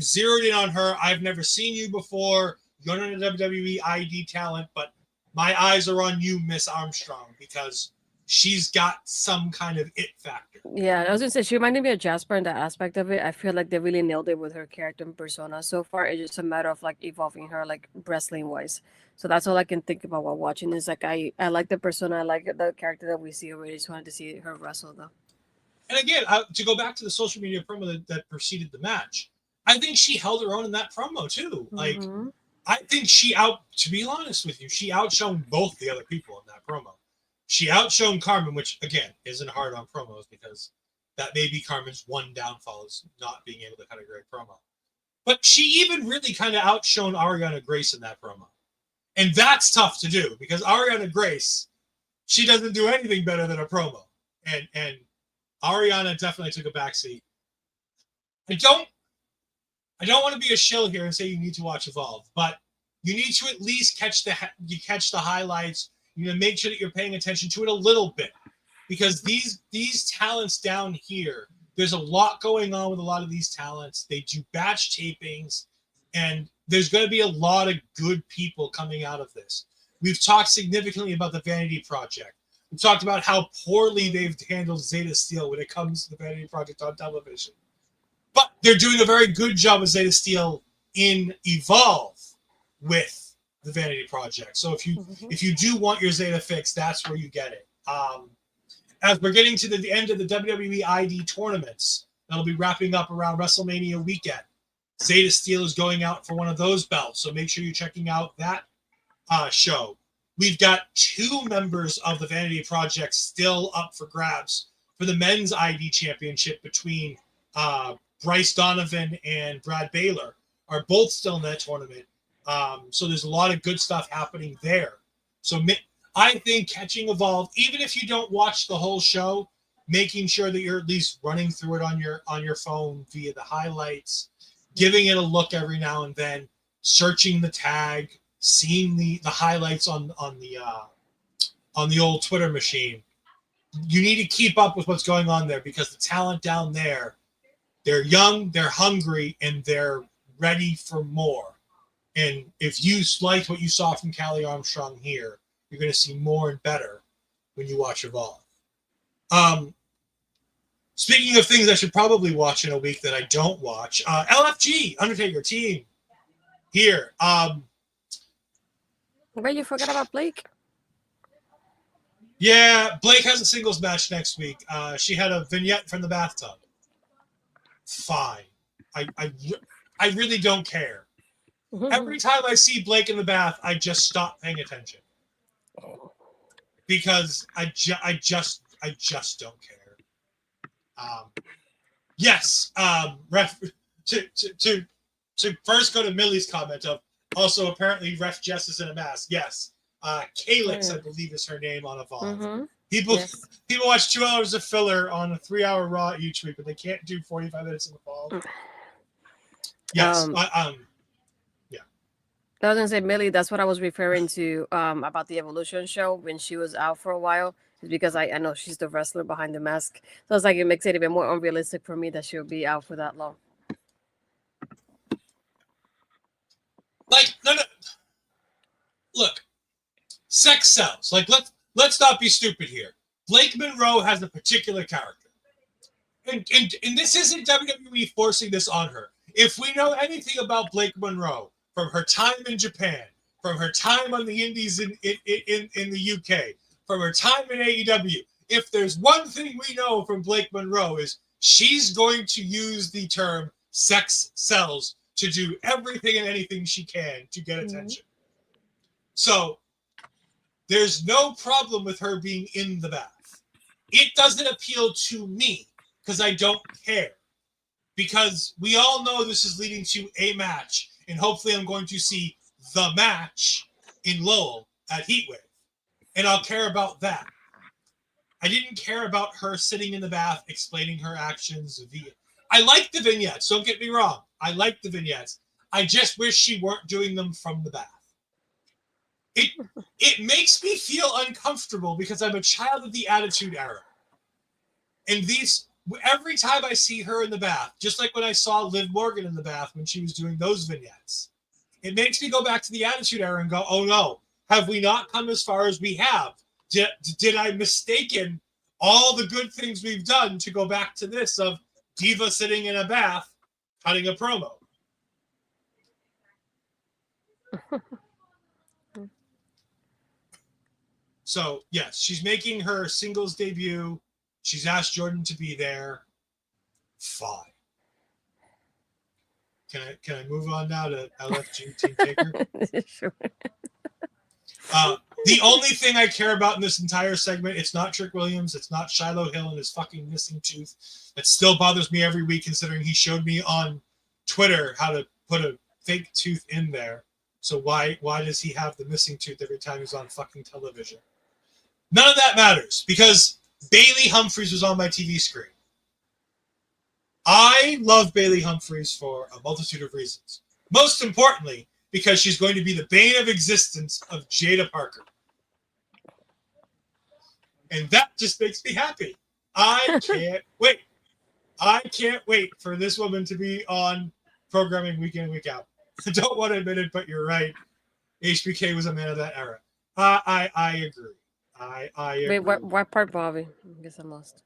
[SPEAKER 1] zeroed in on her. I've never seen you before. You're not a WWE ID talent, but my eyes are on you, Miss Armstrong, because she's got some kind of it factor.
[SPEAKER 3] Yeah, I was gonna say she reminded me of Jasper in that aspect of it. I feel like they really nailed it with her character and persona so far. It's just a matter of like evolving her like wrestling wise. So that's all I can think about while watching. Is like I like the persona, I like the character that we see already. Just wanted to see her wrestle though.
[SPEAKER 1] And again, to go back to the social media promo that preceded the match, I think she held her own in that promo too. Like, I think to be honest with you, she outshone both the other people in that promo. She outshone Karmen, which again isn't hard on promos because that may be Carmen's one downfall is not being able to cut a great promo. But she even really kind of outshone Ariana Grace in that promo. And that's tough to do because Ariana Grace, she doesn't do anything better than a promo. And Ariana definitely took a backseat. I don't want to be a shill here and say you need to watch Evolve, but you need to at least catch the highlights. You know, make sure that you're paying attention to it a little bit because these talents down here, there's a lot going on with a lot of these talents. They do batch tapings, and there's going to be a lot of good people coming out of this. We've talked significantly about the Vanity Project. We've talked about how poorly they've handled Zeta Steel when it comes to the Vanity Project on television. But they're doing a very good job of Zeta Steel in Evolve with the Vanity Project. So if you do want your Zeta fix, that's where you get it. As we're getting to the end of the WWE ID tournaments, that'll be wrapping up around WrestleMania weekend. Zeta Steel is going out for one of those belts, so make sure you're checking out that show. We've got 2 members of the Vanity Project still up for grabs for the men's ID championship between Bryce Donovan and Brad Baylor are both still in that tournament. So there's a lot of good stuff happening there. So I think catching Evolve, even if you don't watch the whole show, making sure that you're at least running through it on your phone via the highlights, giving it a look every now and then, searching the tag, seeing the highlights on the old Twitter machine. You need to keep up with what's going on there because the talent down there, they're young, they're hungry, and they're ready for more. And if you liked what you saw from Callie Armstrong here, you're going to see more and better when you watch Evolve. Speaking of things I should probably watch in a week that I don't watch, LFG, Undertaker team here.
[SPEAKER 3] Wait, you forgot about Blake?
[SPEAKER 1] Yeah, Blake has a singles match next week. She had a vignette from the bathtub. Fine. I really don't care. Every time I see Blake in the bath, I just stop paying attention. Because I just don't care. Yes, to first go to Millie's comment of also apparently Ref Jess is in a mask. Yes. Kalix, I believe, is her name on Evolve. People watch 2 hours of filler on a 3-hour Raw each week, but they can't do 45 minutes of Evolve. Yes. Yeah.
[SPEAKER 3] I was gonna say, Millie, that's what I was referring to about the Evolution show when she was out for a while. Is because I know she's the wrestler behind the mask. So it's like it makes it even more unrealistic for me that she'll be out for that long.
[SPEAKER 1] Like, no. Look, sex sells. Like, let's not be stupid here. Blake Monroe has a particular character. And this isn't WWE forcing this on her. If we know anything about Blake Monroe from her time in Japan, from her time on the indies in the UK, from her time in AEW, if there's one thing we know from Blake Monroe is she's going to use the term sex sells to do everything and anything she can to get attention. So there's no problem with her being in the bath. It doesn't appeal to me because I don't care. Because we all know this is leading to a match, and hopefully I'm going to see the match in Lowell at Heatwave. And I'll care about that. I didn't care about her sitting in the bath explaining her actions. I like the vignettes, don't get me wrong. I like the vignettes. I just wish she weren't doing them from the bath. It makes me feel uncomfortable because I'm a child of the Attitude Era. And every time I see her in the bath, just like when I saw Liv Morgan in the bath when she was doing those vignettes, it makes me go back to the Attitude Era and go, oh no, have we not come as far as we have? Did I mistaken all the good things we've done to go back to this of Diva sitting in a bath cutting a promo? So, yes, she's making her singles debut. She's asked Jordan to be there. Fine. Can I move on now to LFG Team Taker?
[SPEAKER 3] Sure.
[SPEAKER 1] The only thing I care about in this entire segment, it's not Trick Williams, it's not Shiloh Hill and his fucking missing tooth. That still bothers me every week, considering he showed me on Twitter how to put a fake tooth in there. So why does he have the missing tooth every time he's on fucking television? None of that matters, because Bailey Humphries was on my TV screen. I love Bailey Humphries for a multitude of reasons. Most importantly, because she's going to be the bane of existence of Jada Parker. And that just makes me happy. I can't wait. I can't wait for this woman to be on programming week in, week out. I don't want to admit it, but you're right. HBK was a man of that era. I agree. I agree.
[SPEAKER 3] Wait, what part, Bobby? I guess I'm lost.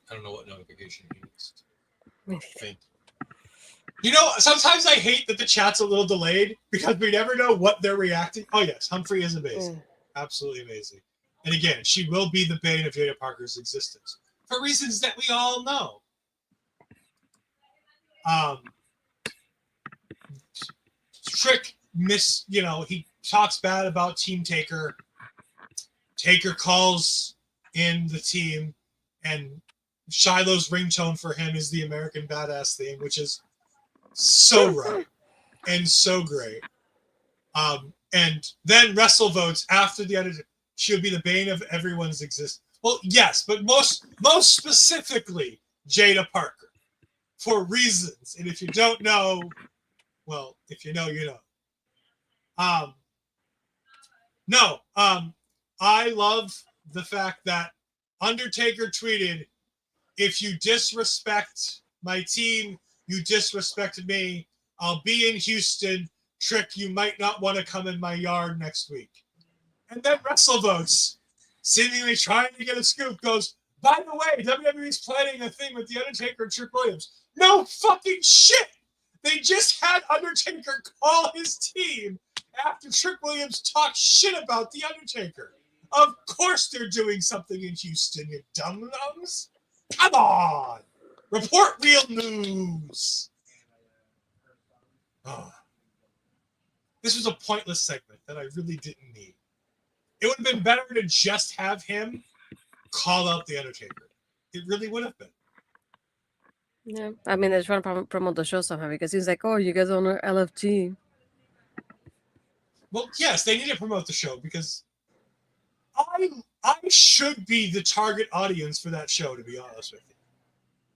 [SPEAKER 1] I don't know what notification you used. Thank you. You know, sometimes I hate that the chat's a little delayed because we never know what they're reacting. Oh, yes, Humphrey is amazing. Absolutely amazing. And again, she will be the bane of Jada Parker's existence for reasons that we all know. Trick he talks bad about Team Taker. Taker calls in the team, and Shiloh's ringtone for him is the American Badass theme, which is so right and so great. And then Wrestle votes after the other. She'll be the bane of everyone's existence. Well, yes, but most specifically Jada Parker. for reasons. And if you don't know, well, if you know, you know. I love the fact that Undertaker tweeted, if you disrespect my team, you disrespected me. I'll be in Houston. Trick, you might not want to come in my yard next week. And then WrestleVotes, seemingly trying to get a scoop, goes, by the way, WWE's planning a thing with The Undertaker and Trick Williams. No fucking shit! They just had Undertaker call his team after Trick Williams talked shit about The Undertaker. Of course they're doing something in Houston, you dum-dums. Come on! Report real news! Oh. This was a pointless segment that I really didn't need. It would have been better to just have him call out The Undertaker. It really would have been.
[SPEAKER 3] Yeah, I mean, they're trying to promote the show somehow because he's like, oh, you guys own LFG.
[SPEAKER 1] Well, yes, they need to promote the show because I should be the target audience for that show, to be honest with you.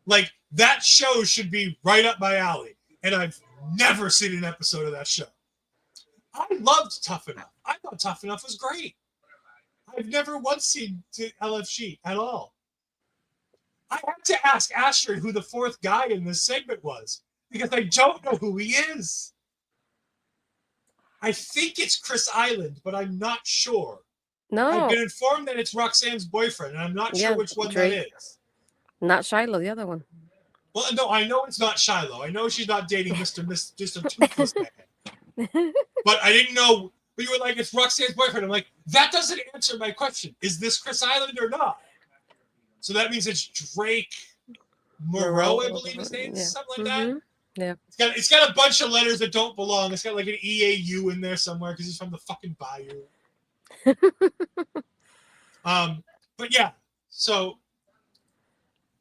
[SPEAKER 1] Like, that show should be right up my alley, and I've never seen an episode of that show. I loved Tough Enough. I thought Tough Enough was great. I've never once seen LFG at all. I had to ask Astrid who the fourth guy in this segment was because I don't know who he is. I think it's Chris Island, but I'm not sure.
[SPEAKER 3] No.
[SPEAKER 1] I've been informed that it's Roxanne's boyfriend, and I'm not sure which one
[SPEAKER 3] Drake.
[SPEAKER 1] that is.
[SPEAKER 3] Not Shiloh, the other one.
[SPEAKER 1] Well, no, I know it's not Shiloh. I know she's not dating just a toothless man. But I didn't know. But you were like, it's Roxanne's boyfriend. I'm like, that doesn't answer my question. Is this Chris Island or not? So that means it's Drake Moreau, I believe his name is, something like that.
[SPEAKER 3] Yeah.
[SPEAKER 1] It's got a bunch of letters that don't belong. It's got like an EAU in there somewhere because he's from the fucking Bayou. But yeah, so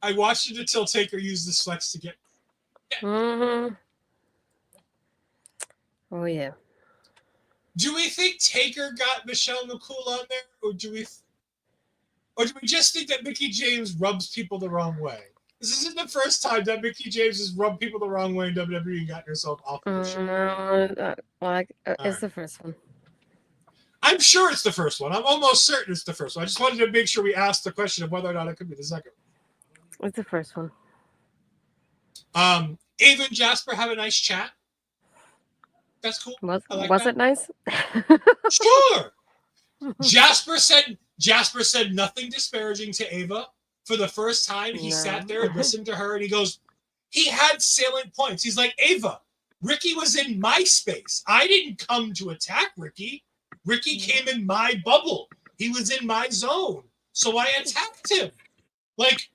[SPEAKER 1] I watched it until Taker used this flex to get.
[SPEAKER 3] Mm-hmm. Oh yeah.
[SPEAKER 1] Do we think Taker got Michelle McCool on there, or do we just think that Mickie James rubs people the wrong way? This isn't the first time that Mickie James has rubbed people the wrong way in WWE and gotten herself off of the show.
[SPEAKER 3] It's the first one.
[SPEAKER 1] I'm sure it's the first one. I'm almost certain it's the first one. I just wanted to make sure we asked the question of whether or not it could be the second one.
[SPEAKER 3] It's the first one.
[SPEAKER 1] Ava and Jasper have a nice chat. That's cool.
[SPEAKER 3] Was it nice?
[SPEAKER 1] Sure. Jasper said nothing disparaging to Ava. For the first time, he sat there and listened to her, and he goes, he had salient points. He's like, Ava, Ricky was in my space. I didn't come to attack Ricky. Ricky came in my bubble. He was in my zone. So I attacked him. Like,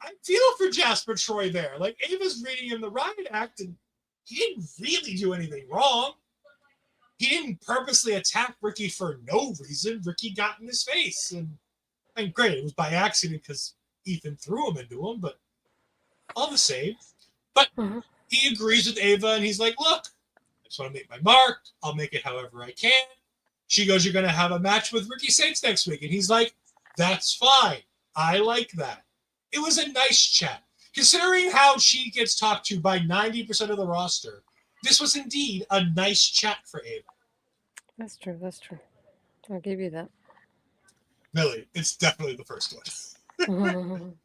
[SPEAKER 1] I feel for Jasper Troy there. Like, Ava's reading him the riot act, and he didn't really do anything wrong. He didn't purposely attack Ricky for no reason. Ricky got in his face, and great, it was by accident because Ethan threw him into him, but all the same. But he agrees with Ava, and he's like, look, I just want to make my mark. I'll make it however I can. She goes, you're going to have a match with Ricky Saints next week. And he's like, that's fine. I like that. It was a nice chat. Considering how she gets talked to by 90% of the roster, this was indeed a nice chat for Ava.
[SPEAKER 3] That's true. I'll give you that.
[SPEAKER 1] Millie, it's definitely the first one.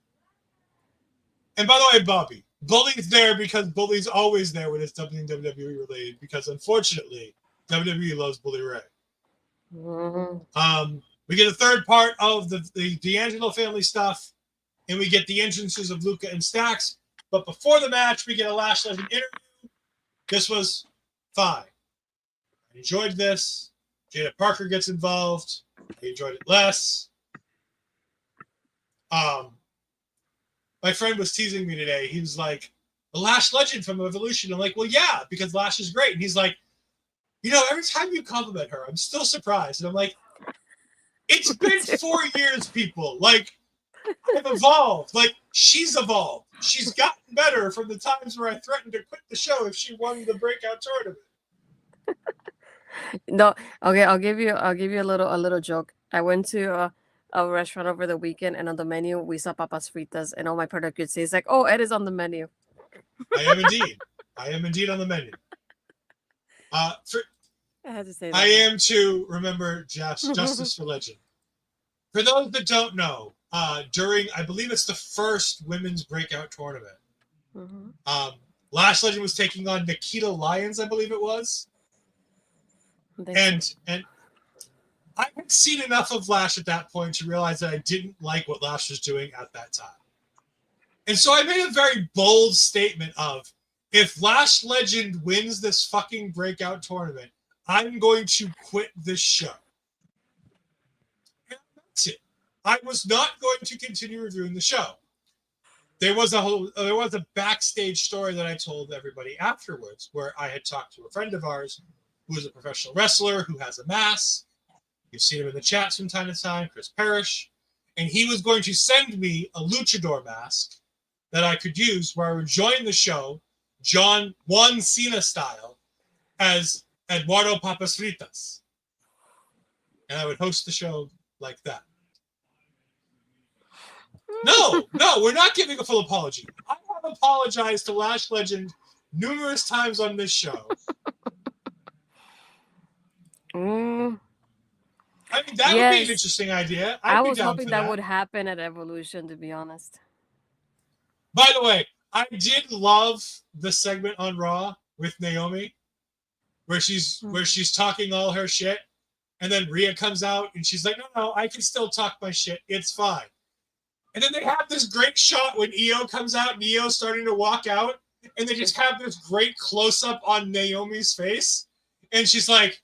[SPEAKER 1] And by the way, Bobby, Bully's there because Bully's always there when it's WWE related because unfortunately, WWE loves Bully Ray. We get a third part of the D'Angelo family stuff, and we get the entrances of Luca and Stax. But before the match, we get a Lash Legend interview. This was fine. I enjoyed this. Jada Parker gets involved. I enjoyed it less. My friend was teasing me today. He was like, the Lash Legend from Evolution. I'm like, well, yeah, because Lash is great. And he's like, every time you compliment her, I'm still surprised. And I'm like, it's been 4 years, people. Like, I've evolved. Like, she's evolved. She's gotten better from the times where I threatened to quit the show if she won the breakout tournament.
[SPEAKER 3] No, okay, I'll give you a little joke. I went to a restaurant over the weekend, and on the menu we saw papas fritas, and all my partner could say is like, "Oh, Ed is on the menu."
[SPEAKER 1] I am indeed. I am indeed on the menu.
[SPEAKER 3] I had to say that.
[SPEAKER 1] I am to remember Justice for Legend. For those that don't know, during, I believe it's the first women's breakout tournament, Lash Legend was taking on Nikita Lyons, I believe it was. And I had seen enough of Lash at that point to realize that I didn't like what Lash was doing at that time. And so I made a very bold statement of, if Lash Legend wins this fucking breakout tournament, I'm going to quit this show. And that's it. I was not going to continue reviewing the show. There was a backstage story that I told everybody afterwards, where I had talked to a friend of ours who is a professional wrestler who has a mask. You've seen him in the chat from time to time, Chris Parrish. And he was going to send me a luchador mask that I could use where I would join the show, Juan Cena style, as Eduardo Papas Fritas. And I would host the show like that. No, we're not giving a full apology. I have apologized to Lash Legend numerous times on this show. I mean, that would be an interesting idea.
[SPEAKER 3] I was hoping that would happen at Evolution, to be honest.
[SPEAKER 1] By the way, I did love the segment on Raw with Naomi, where she's talking all her shit, and then Rhea comes out and she's like, "No, I can still talk my shit. It's fine." And then they have this great shot when Io comes out and Io's starting to walk out, and they just have this great close-up on Naomi's face, and she's like,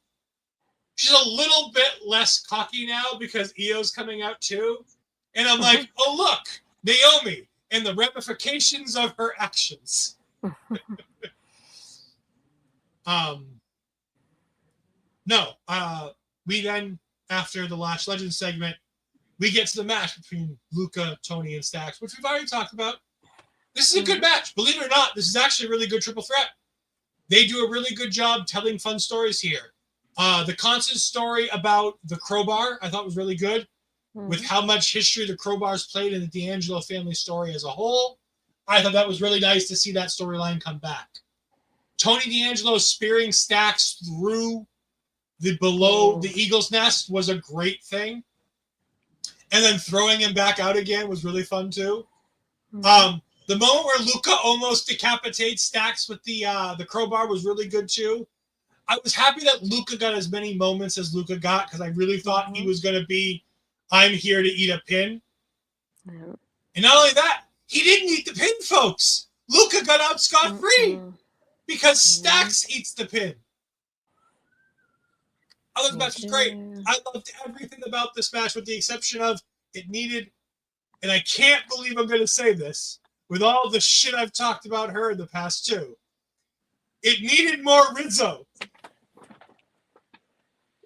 [SPEAKER 1] she's a little bit less cocky now because Io's coming out too. And I'm like, oh, look, Naomi, and the ramifications of her actions. We then, after the Lash Legend segment, we get to the match between Luca, Tony, and Stax, which we've already talked about. This is a good match. Believe it or not, this is actually a really good triple threat. They do a really good job telling fun stories here. The constant story about the crowbar, I thought was really good, with how much history the crowbars played in the D'Angelo family story as a whole. I thought that was really nice to see that storyline come back. Tony D'Angelo spearing Stax through the Eagle's Nest was a great thing. And then throwing him back out again was really fun too. The moment where Luca almost decapitates Stax with the crowbar was really good too. I was happy that Luca got as many moments as Luca got, because I really thought he was going to be, I'm here to eat a pin. And not only that, he didn't eat the pin, folks. Luca got out scot-free because Stax eats the pin. I thought the match was great. I loved everything about this match with the exception of it needed, and I can't believe I'm going to say this, with all the shit I've talked about her in the past two, it needed more Rizzo.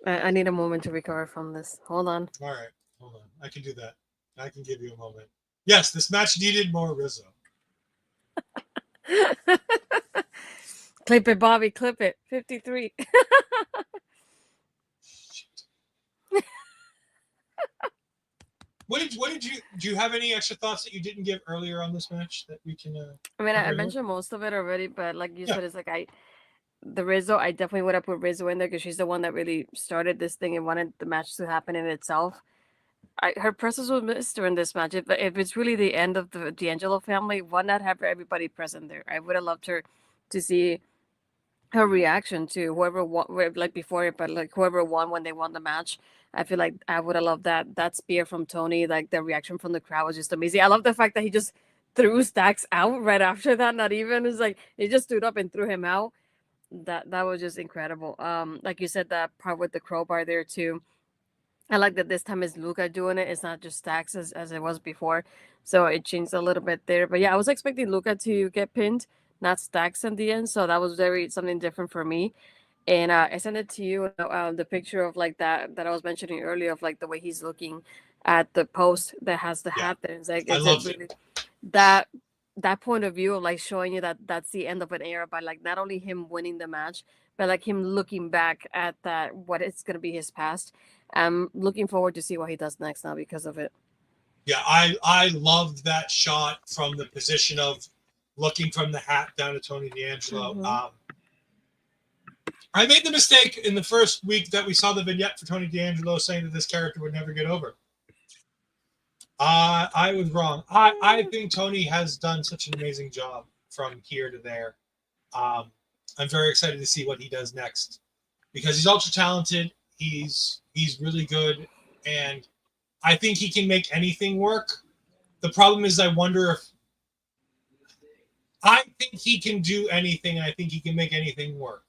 [SPEAKER 3] I need a moment to recover from this. Hold on.
[SPEAKER 1] All right. Hold on. I can do that. I can give you a moment. Yes, this match needed more Rizzo.
[SPEAKER 3] Clip it, Bobby. Clip it. 53.
[SPEAKER 1] Do you have any extra thoughts that you didn't give earlier on this match that we can
[SPEAKER 3] I mean, I mentioned most of it already, but like you said, it's like the Rizzo, I definitely would have put Rizzo in there because she's the one that really started this thing and wanted the match to happen in itself. Her presence was missed during this match. If it's really the end of the D'Angelo family, why not have everybody present there? I would have loved her to see her reaction to whoever won, like before it, but like whoever won when they won the match. I feel like I would have loved that spear from Tony. Like the reaction from the crowd was just amazing. I love the fact that he just threw Stax out right after that. Not even, it's like he just stood up and threw him out. That was just incredible. Like you said, that part with the crowbar there too. I like that this time it's Luca doing it. It's not just Stax as it was before. So it changed a little bit there. But yeah, I was expecting Luca to get pinned, not Stax in the end. So that was something different for me. And I sent it to you, the picture of like that I was mentioning earlier of like the way he's looking at the post that has the hat there. It's like, is it really that point of view of like showing you that that's the end of an era by like not only him winning the match, but like him looking back at that, what it's gonna be his past. I'm looking forward to see what he does next now because of it.
[SPEAKER 1] Yeah, I loved that shot from the position of looking from the hat down to Tony D'Angelo.
[SPEAKER 3] Mhm.
[SPEAKER 1] I made the mistake in the first week that we saw the vignette for Tony D'Angelo saying that this character would never get over. I was wrong. I think Tony has done such an amazing job from here to there. I'm very excited to see what he does next because he's ultra talented. He's really good, and I think he can make anything work. The problem is, I wonder if I think he can do anything, and I think he can make anything work.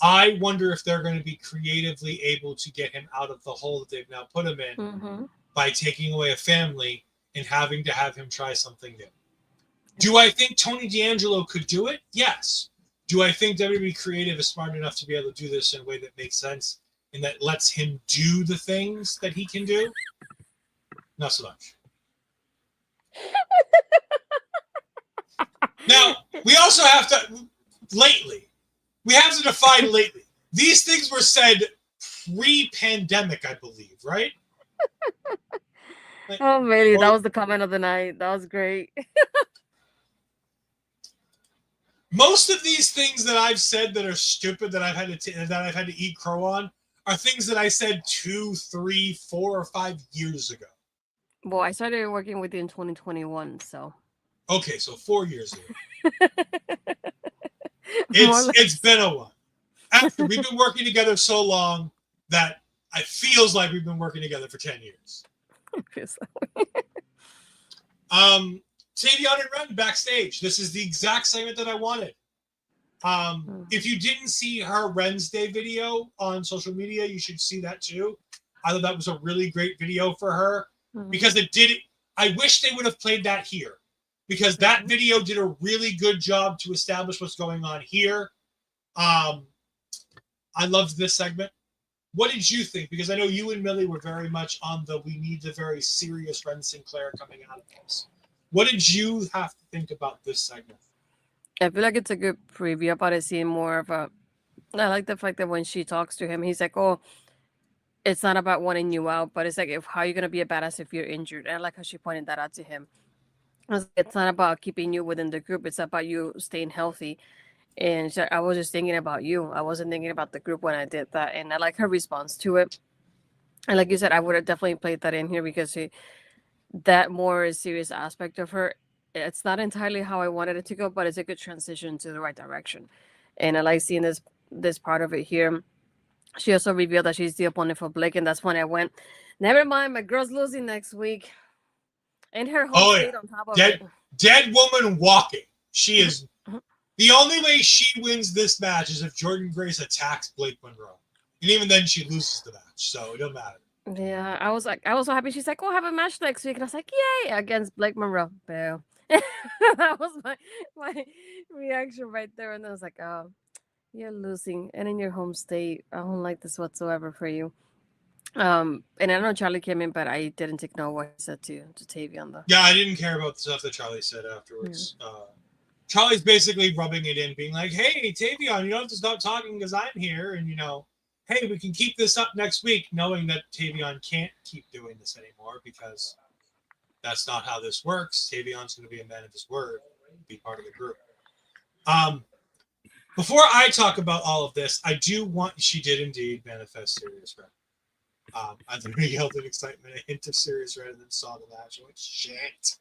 [SPEAKER 1] I wonder if they're going to be creatively able to get him out of the hole that they've now put him in
[SPEAKER 3] Mhm.
[SPEAKER 1] by taking away a family and having to have him try something new. Do I think Tony D'Angelo could do it? Yes. Do I think WWE Creative is smart enough to be able to do this in a way that makes sense and that lets him do the things that he can do? Not so much. Now, we also have to, lately, we have to define lately. These things were said pre-pandemic, I believe, right?
[SPEAKER 3] Oh, really? That was the comment of the night. That was great.
[SPEAKER 1] Most of these things that I've said that are stupid that I've had to eat crow on are things that I said 2, 3, 4, or 5 years ago.
[SPEAKER 3] Well, I started working with you in 2021, so.
[SPEAKER 1] Okay, so 4 years ago. It's been a while. After we've been working together so long that it feels like we've been working together for 10 years. Tavion and Ren backstage. This is the exact segment that I wanted. If you didn't see her Wednesday video on social media, you should see that too. I thought that was a really great video for her because it did. I wish they would have played that here because that video did a really good job to establish what's going on here. I loved this segment. What did you think? Because I know you and Millie were very much on the we need the very serious Ren Sinclair coming out of this. What did you have to think about this segment?
[SPEAKER 3] I feel like it's a good preview about it seeing more of a. I like the fact that when she talks to him, he's like, "Oh, it's not about wanting you out, but it's like, how are you gonna be a badass if you're injured?" And I like how she pointed that out to him. It's not about keeping you within the group; it's about you staying healthy. And she's like, I was just thinking about you. I wasn't thinking about the group when I did that. And I like her response to it. And like you said, I would have definitely played that in here because that more serious aspect of her, it's not entirely how I wanted it to go, but it's a good transition to the right direction. And I like seeing this part of it here. She also revealed that she's the opponent for Blake, and that's when I went, never mind, my girl's losing next week. And her whole state on top of it.
[SPEAKER 1] Dead woman walking. She is the only way she wins this match is if Jordynne Grace attacks Blake Monroe. And even then she loses the match, so it don't matter.
[SPEAKER 3] Yeah, I was so happy. She's like, "Oh, have a match next week," and I was like, "Yay!" against Blake Monroe. Boo. That was my reaction right there, and I was like, "Oh, you're losing, and in your home state. I don't like this whatsoever for you." And I know Charlie came in, but I didn't take note what he said to Tavion though.
[SPEAKER 1] Yeah, I didn't care about the stuff that Charlie said afterwards. Yeah. Charlie's basically rubbing it in, being like, "Hey, Tavion, you don't have to stop talking because I'm here, and hey, we can keep this up next week," knowing that Tavion can't keep doing this anymore because that's not how this works. Tavion's going to be a man of his word, be part of the group. Before I talk about all of this, I do want, she did indeed manifest Serious Red. I literally yelled in excitement, a hint of Serious Red, and then saw the match. I went, shit.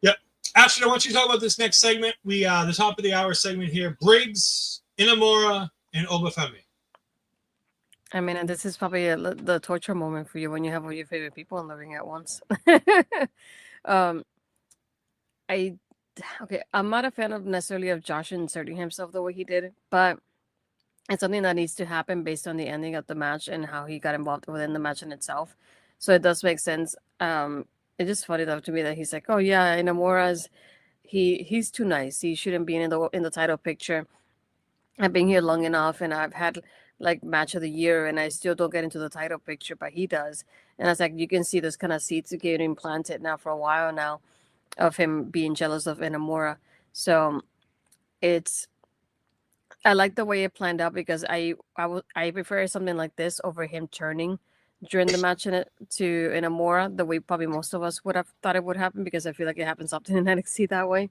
[SPEAKER 1] Yep. Ashton, I want you to talk about this next segment. The top of the hour segment here, Briggs, Inamura, and Obafemi.
[SPEAKER 3] I mean, and this is probably the torture moment for you when you have all your favorite people in the ring at once. I'm not a fan of necessarily of Josh inserting himself the way he did, but it's something that needs to happen based on the ending of the match and how he got involved within the match in itself. So it does make sense. It's just funny though to me that he's like, "Oh yeah, Inamura's he's too nice. He shouldn't be in the title picture. I've been here long enough, and I've had like match of the year, and I still don't get into the title picture, but he does." And I was like, you can see this kind of seeds getting planted now for a while now of him being jealous of Inamura. So it's I like the way it planned out because I prefer something like this over him turning during the match to Inamura the way probably most of us would have thought it would happen, because I feel like it happens often in NXT that way.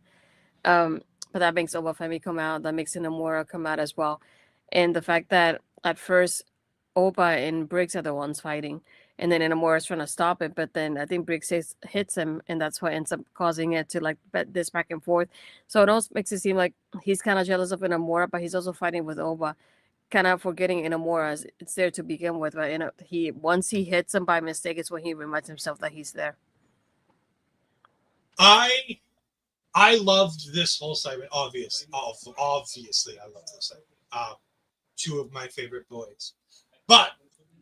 [SPEAKER 3] But that makes Obafemi come out, that makes Inamura come out as well. And the fact that at first Oba and Briggs are the ones fighting, and then Inamura is trying to stop it, but then I think Briggs hits him, and that's what ends up causing it to like this back and forth. So it also makes it seem like he's kind of jealous of Inamura, but he's also fighting with Oba, kind of forgetting Inamura as it's there to begin with. But he once he hits him by mistake, it's when he reminds himself that he's there.
[SPEAKER 1] I loved this whole segment. Obviously, I love this segment. Two of my favorite boys. But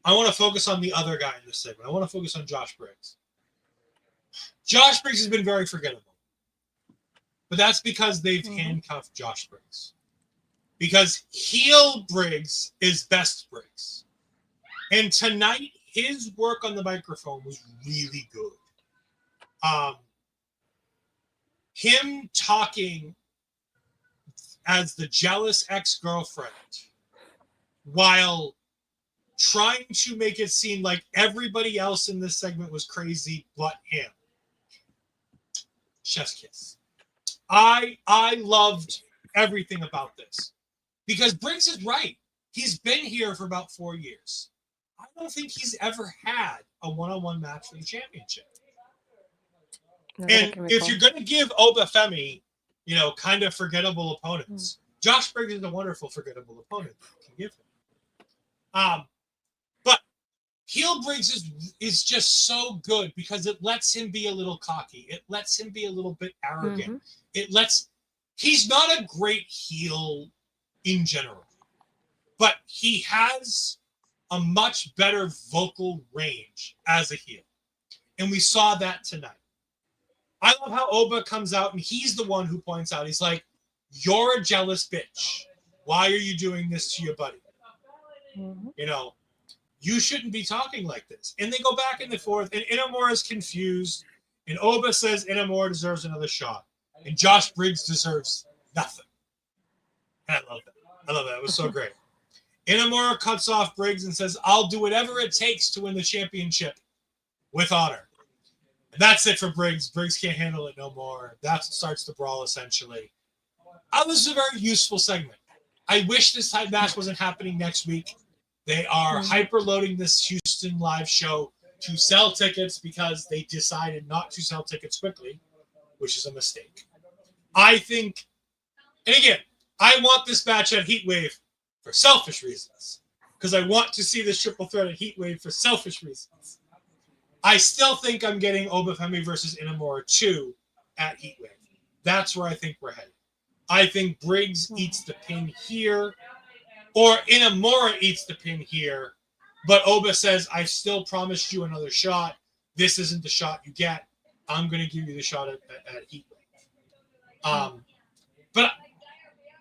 [SPEAKER 1] I want to focus on the other guy in this segment. I want to focus on Josh Briggs. Josh Briggs has been very forgettable. But that's because they've handcuffed Josh Briggs. Because heel Briggs is best Briggs. And tonight, his work on the microphone was really good. Him talking as the jealous ex-girlfriend while trying to make it seem like everybody else in this segment was crazy but him. Chef's kiss. I loved everything about this. Because Briggs is right. He's been here for about 4 years. I don't think he's ever had a one-on-one match for the championship. And if you're going to give Obafemi, kind of forgettable opponents, Josh Briggs is a wonderful forgettable opponent you can give him. But heel Briggs is just so good because it lets him be a little cocky. It lets him be a little bit arrogant. He's not a great heel in general, but he has a much better vocal range as a heel. And we saw that tonight. I love how Oba comes out and he's the one who points out, he's like, you're a jealous bitch. Why are you doing this to your buddy? You shouldn't be talking like this. And they go back and forth, and Inamura is confused, and Oba says Inamura deserves another shot, and Josh Briggs deserves nothing. And I love that. It was so great. Inamura cuts off Briggs and says, I'll do whatever it takes to win the championship with honor. And that's it for Briggs. Briggs can't handle it no more. That starts the brawl, essentially. This is a very useful segment. I wish this type match wasn't happening next week. They are hyper-loading this Houston live show to sell tickets because they decided not to sell tickets quickly, which is a mistake. I think, and again, I want this match at Heatwave for selfish reasons, because I want to see this triple threat at Heatwave for selfish reasons. I still think I'm getting Obafemi versus Inamura 2 at Heatwave. That's where I think we're headed. I think Briggs eats the pin here, or Inamura eats the pin here, but Oba says, I've still promised you another shot. This isn't the shot you get. I'm going to give you the shot at Heatwave. But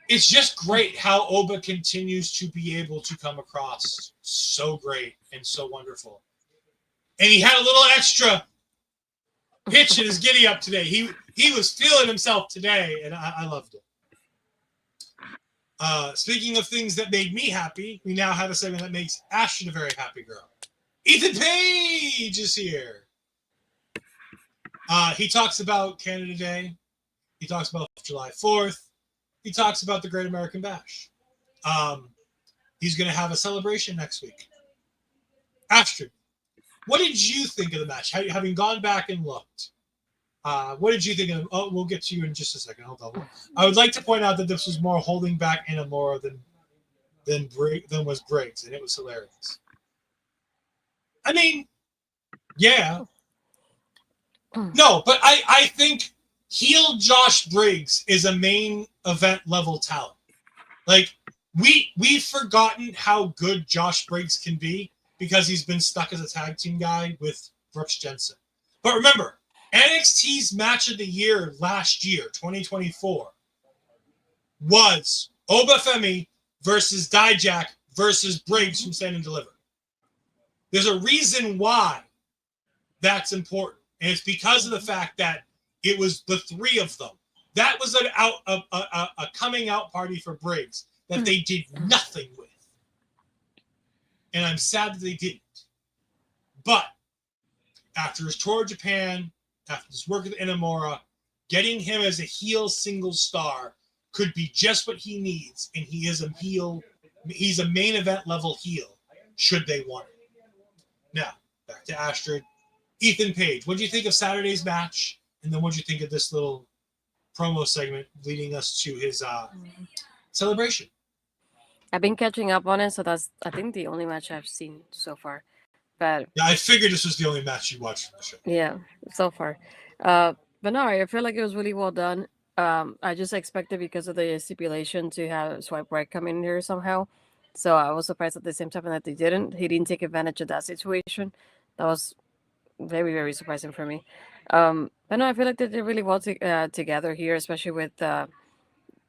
[SPEAKER 1] it's just great how Oba continues to be able to come across so great and so wonderful. And he had a little extra pitch in his giddy up today. He was feeling himself today, and I loved it. Speaking of things that made me happy, we now have a segment that makes Ashton a very happy girl. Ethan Page is here. He talks about Canada Day. He talks about July 4th. He talks about the Great American Bash. He's going to have a celebration next week. Ashton, what did you think of the match? Having gone back and looked, what did you think of? Oh, we'll get to you in just a second. Hold on. I would like to point out that this was more holding back Inamura than was Briggs, and it was hilarious. I mean, yeah. No, but I think heel Josh Briggs is a main event level talent. Like, we've forgotten how good Josh Briggs can be because he's been stuck as a tag team guy with Brooks Jensen. But remember, NXT's match of the year last year, 2024, was Obafemi versus Dijak versus Briggs from Stand and Deliver. There's a reason why that's important, and it's because of the fact that it was the three of them. That was a coming out party for Briggs. that they did nothing with. And I'm sad that they didn't. But after his tour of Japan, after his work with Inamura, getting him as a heel single star could be just what he needs. And he is a heel. He's a main event level heel, should they want it. Now, back to Astrid. Ethan Page, what do you think of Saturday's match? And then what do you think of this little promo segment leading us to his celebration?
[SPEAKER 3] I've been catching up on it, so that's, I think, the only match I've seen so far. But
[SPEAKER 1] yeah, I figured this was the only match you watched from the show.
[SPEAKER 3] Yeah, so far. But no, I feel like it was really well done. I just expected, because of the stipulation, to have Swipe Right come in here somehow. So I was surprised at the same time that they didn't. He didn't take advantage of that situation. That was very, very surprising for me. But no, I feel like they did really well together here, especially with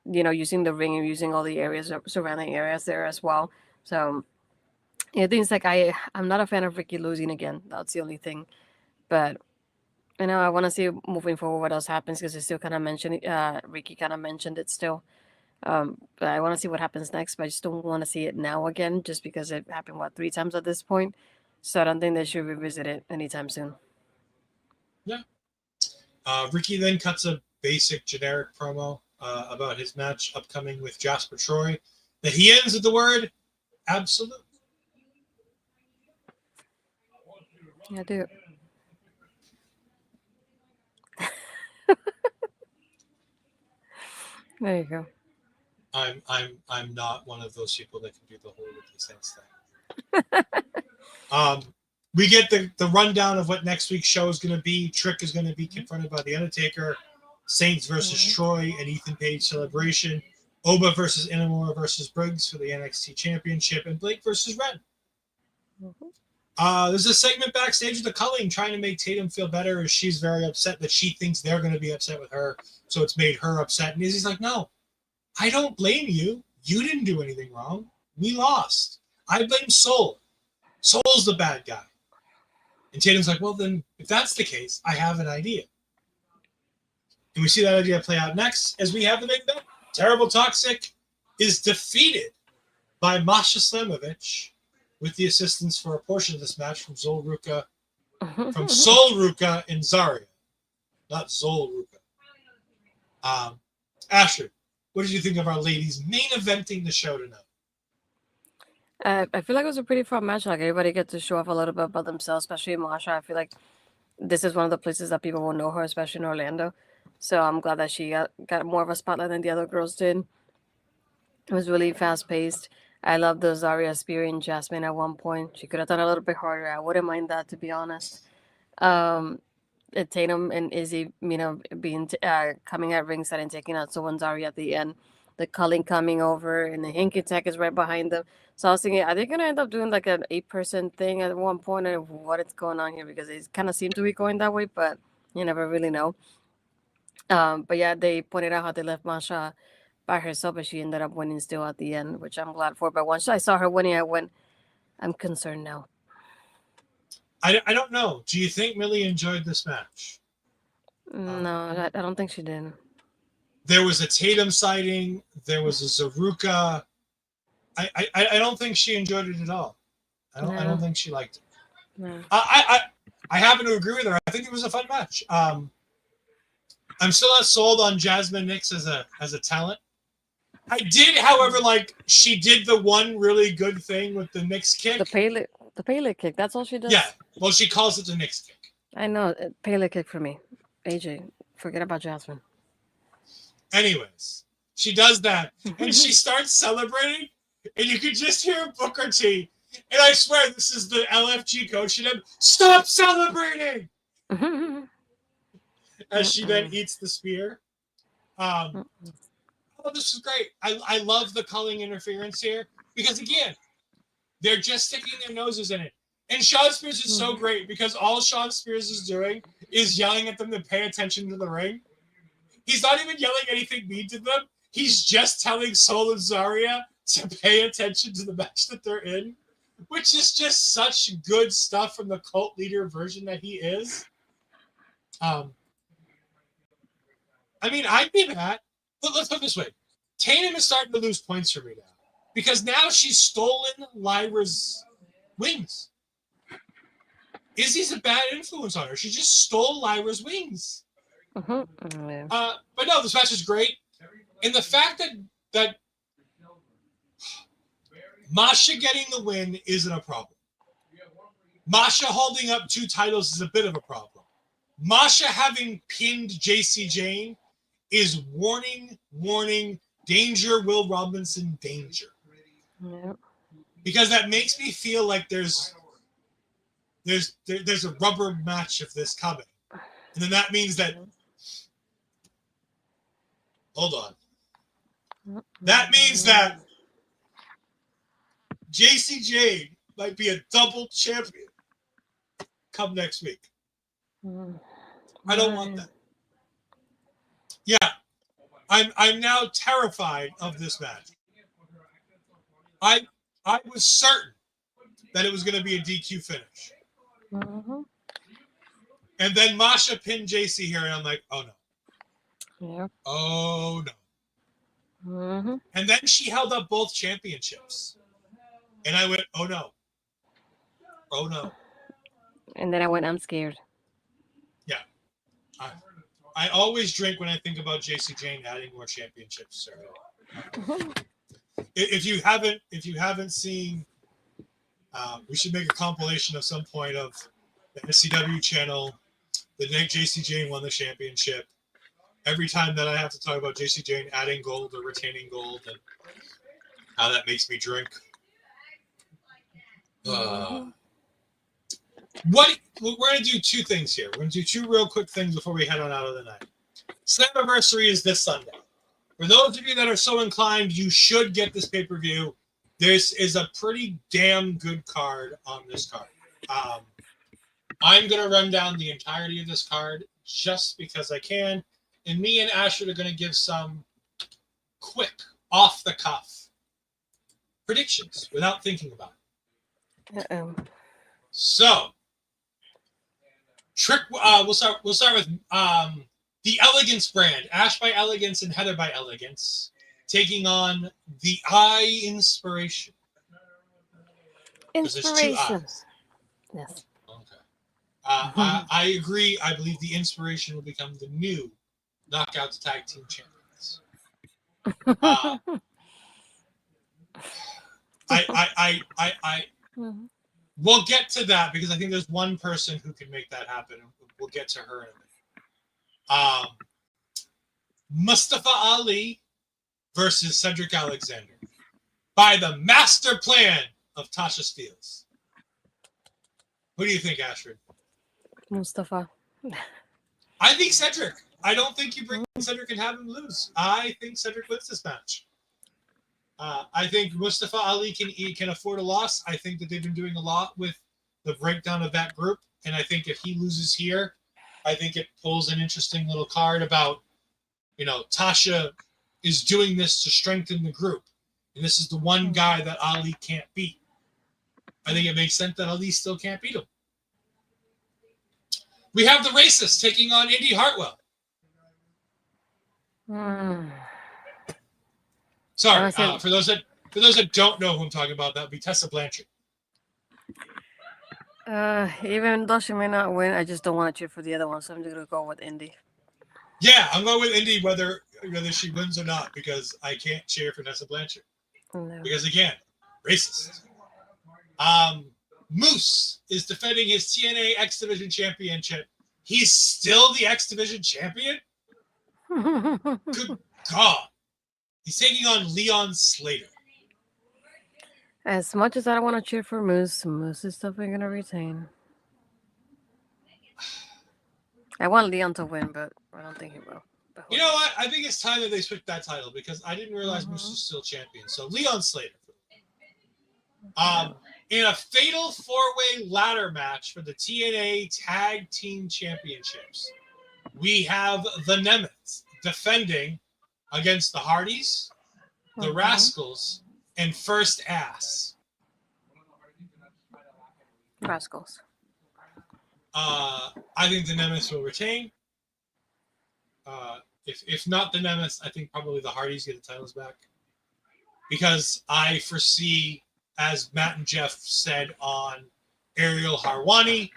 [SPEAKER 3] using the ring and using all the areas, surrounding areas there as well. So yeah, things like I'm not a fan of Ricky losing again. That's the only thing. But I want to see moving forward what else happens, because they still kind of mentioned Ricky kind of mentioned it still. But I want to see what happens next. But I just don't want to see it now again, just because it happened 3 times at this point. So I don't think they should revisit it anytime soon.
[SPEAKER 1] Yeah. Ricky then cuts a basic generic promo about his match upcoming with Jasper Troy, that he ends with the word absolute.
[SPEAKER 3] Yeah, I do. There you go.
[SPEAKER 1] I'm not one of those people that can do the whole Ricky Saints thing. We get the rundown of what next week's show is going to be. Trick is going to be confronted by The Undertaker. Saints versus Troy and Ethan Page celebration. Oba versus Inamura versus Briggs for the NXT Championship. And Blake versus Red. There's a segment backstage with the Culling trying to make Tatum feel better, as she's very upset that she thinks they're going to be upset with her. So it's made her upset. And Izzy's like, no, I don't blame you. You didn't do anything wrong. We lost. I blame Soul. Soul's the bad guy. And Tatum's like, well, then, if that's the case, I have an idea. And we see that idea play out next as we have the big bet. Terrible Toxic is defeated by Masha Slamovich with the assistance for a portion of this match from Sol Ruca and Zaria. Not Zol Ruca. Asher, what did you think of our ladies main eventing the show tonight?
[SPEAKER 3] I feel like it was a pretty fun match. Like, everybody gets to show off a little bit about themselves, especially Masha. I feel like this is one of the places that people will know her, especially in Orlando. So I'm glad that she got more of a spotlight than the other girls did. It was really fast paced. I love the Zaria spearing Jazmyn at one point. She could have done a little bit harder. I wouldn't mind that, to be honest. Tatum and Izzy, being coming at ringside and taking out someone Zaria at the end. The Culling coming over, and the Hinky Tech is right behind them. So I was thinking, are they going to end up doing like an 8-person thing at one point, or what is going on here? Because it kind of seemed to be going that way, but you never really know. But yeah, they pointed out how they left Masha by herself, but she ended up winning still at the end, which I'm glad for. But once I saw her winning, I went, I'm concerned now.
[SPEAKER 1] I don't know. Do you think Millie enjoyed this match?
[SPEAKER 3] No, I don't think she did.
[SPEAKER 1] There was a Tatum sighting. There was a Zaruka. I don't think she enjoyed it at all. I don't think she liked it.
[SPEAKER 3] No.
[SPEAKER 1] I happen to agree with her. I think it was a fun match. I'm still not sold on Jazmyn Nix as a talent. I did, however, she did the one really good thing with the Nix kick.
[SPEAKER 3] The Pele kick. That's all she does.
[SPEAKER 1] Yeah. Well, she calls it the Nix kick.
[SPEAKER 3] I know. Pele kick for me. AJ, forget about Jazmyn.
[SPEAKER 1] Anyways, she does that, and she starts celebrating, and you could just hear Booker T. And I swear, this is the LFG coaching him. Stop celebrating! As she then eats the spear. This is great. I love the Culling interference here, because again, they're just sticking their noses in it. And Sean Spears is so great, because all Sean Spears is doing is yelling at them to pay attention to the ring. He's not even yelling anything mean to them. He's just telling Sol and Zaria to pay attention to the match that they're in, which is just such good stuff from the cult leader version that he is. I mean, I'd be that. But let's put it this way. Tatum is starting to lose points for me now. Because now she's stolen Lyra's wings. Izzy's a bad influence on her. She just stole Lyra's wings.
[SPEAKER 3] Yeah.
[SPEAKER 1] But no, this match is great. And the fact that Masha getting the win isn't a problem. Masha holding up 2 titles is a bit of a problem. Masha having pinned Jayne is warning, danger, Will Robinson, danger.
[SPEAKER 3] Yeah.
[SPEAKER 1] Because that makes me feel like there's a rubber match of this coming. And then that means that hold on. That means that Jayne might be a double champion come next week. I don't want that. Yeah. I'm now terrified of this match. I was certain that it was going to be a DQ finish. And then Masha pinned Jacy here, and I'm like, oh no.
[SPEAKER 3] Yeah.
[SPEAKER 1] Oh no. And then she held up both championships. And I went, oh no. Oh no.
[SPEAKER 3] And then I went, I'm scared.
[SPEAKER 1] Yeah. I always drink when I think about Jayne adding more championships. If you haven't seen, we should make a compilation at some point of the SCW channel. The night Jayne won the championship. Every time that I have to talk about Jayne adding gold or retaining gold, and how that makes me drink. We're going to do 2 things here. We're going to do 2 real quick things before we head on out of the night. Slammiversary is this Sunday. For those of you that are so inclined, you should get this pay-per-view. This is a pretty damn good card on this card. I'm going to run down the entirety of this card just because I can. And me and Asher are going to give some quick, off-the-cuff predictions without thinking about it. So, we'll start with the Elegance brand. Ash by Elegance and Heather by Elegance taking on the Eye Inspiration.
[SPEAKER 3] Inspiration. Yes.
[SPEAKER 1] Okay. I agree. I believe the Inspiration will become the new Knockouts Tag Team Champions. We'll get to that because I think there's one person who can make that happen. We'll get to her in a minute. Mustafa Ali versus Cedric Alexander by the master plan of Tasha Steelz. Who do you think, Ashford?
[SPEAKER 3] Mustafa.
[SPEAKER 1] I think Cedric. I don't think you bring Cedric and have him lose. I think Cedric wins this match. I think Mustafa Ali can afford a loss. I think that they've been doing a lot with the breakdown of that group. And I think if he loses here, I think it pulls an interesting little card about, Tasha is doing this to strengthen the group. And this is the one guy that Ali can't beat. I think it makes sense that Ali still can't beat him. We have the Racists taking on Indy Hartwell. Sorry, for those that don't know who I'm talking about, that would be Tessa Blanchard.
[SPEAKER 3] Even though she may not win, I just don't want to cheer for the other one, so I'm just gonna go with Indy.
[SPEAKER 1] Yeah, I'm going with Indy whether she wins or not, because I can't cheer for Tessa Blanchard.
[SPEAKER 3] No.
[SPEAKER 1] Because again, racist. Moose is defending his TNA X Division Championship. He's still the X Division champion? Good God. He's taking on Leon Slater.
[SPEAKER 3] As much as I don't want to cheer for Moose, Moose is definitely going to retain. I want Leon to win, but I don't think he will.
[SPEAKER 1] You know what? I think it's time that they switch that title because I didn't realize Moose is still champion. So Leon Slater. In a fatal 4-way ladder match for the TNA Tag Team Championships, we have the Nemeth defending against the Hardys, the Rascals, and First Ass.
[SPEAKER 3] Rascals.
[SPEAKER 1] I think the Nemeth will retain. if not the Nemeth, I think probably the Hardys get the titles back. Because I foresee, as Matt and Jeff said on Ariel Harwani,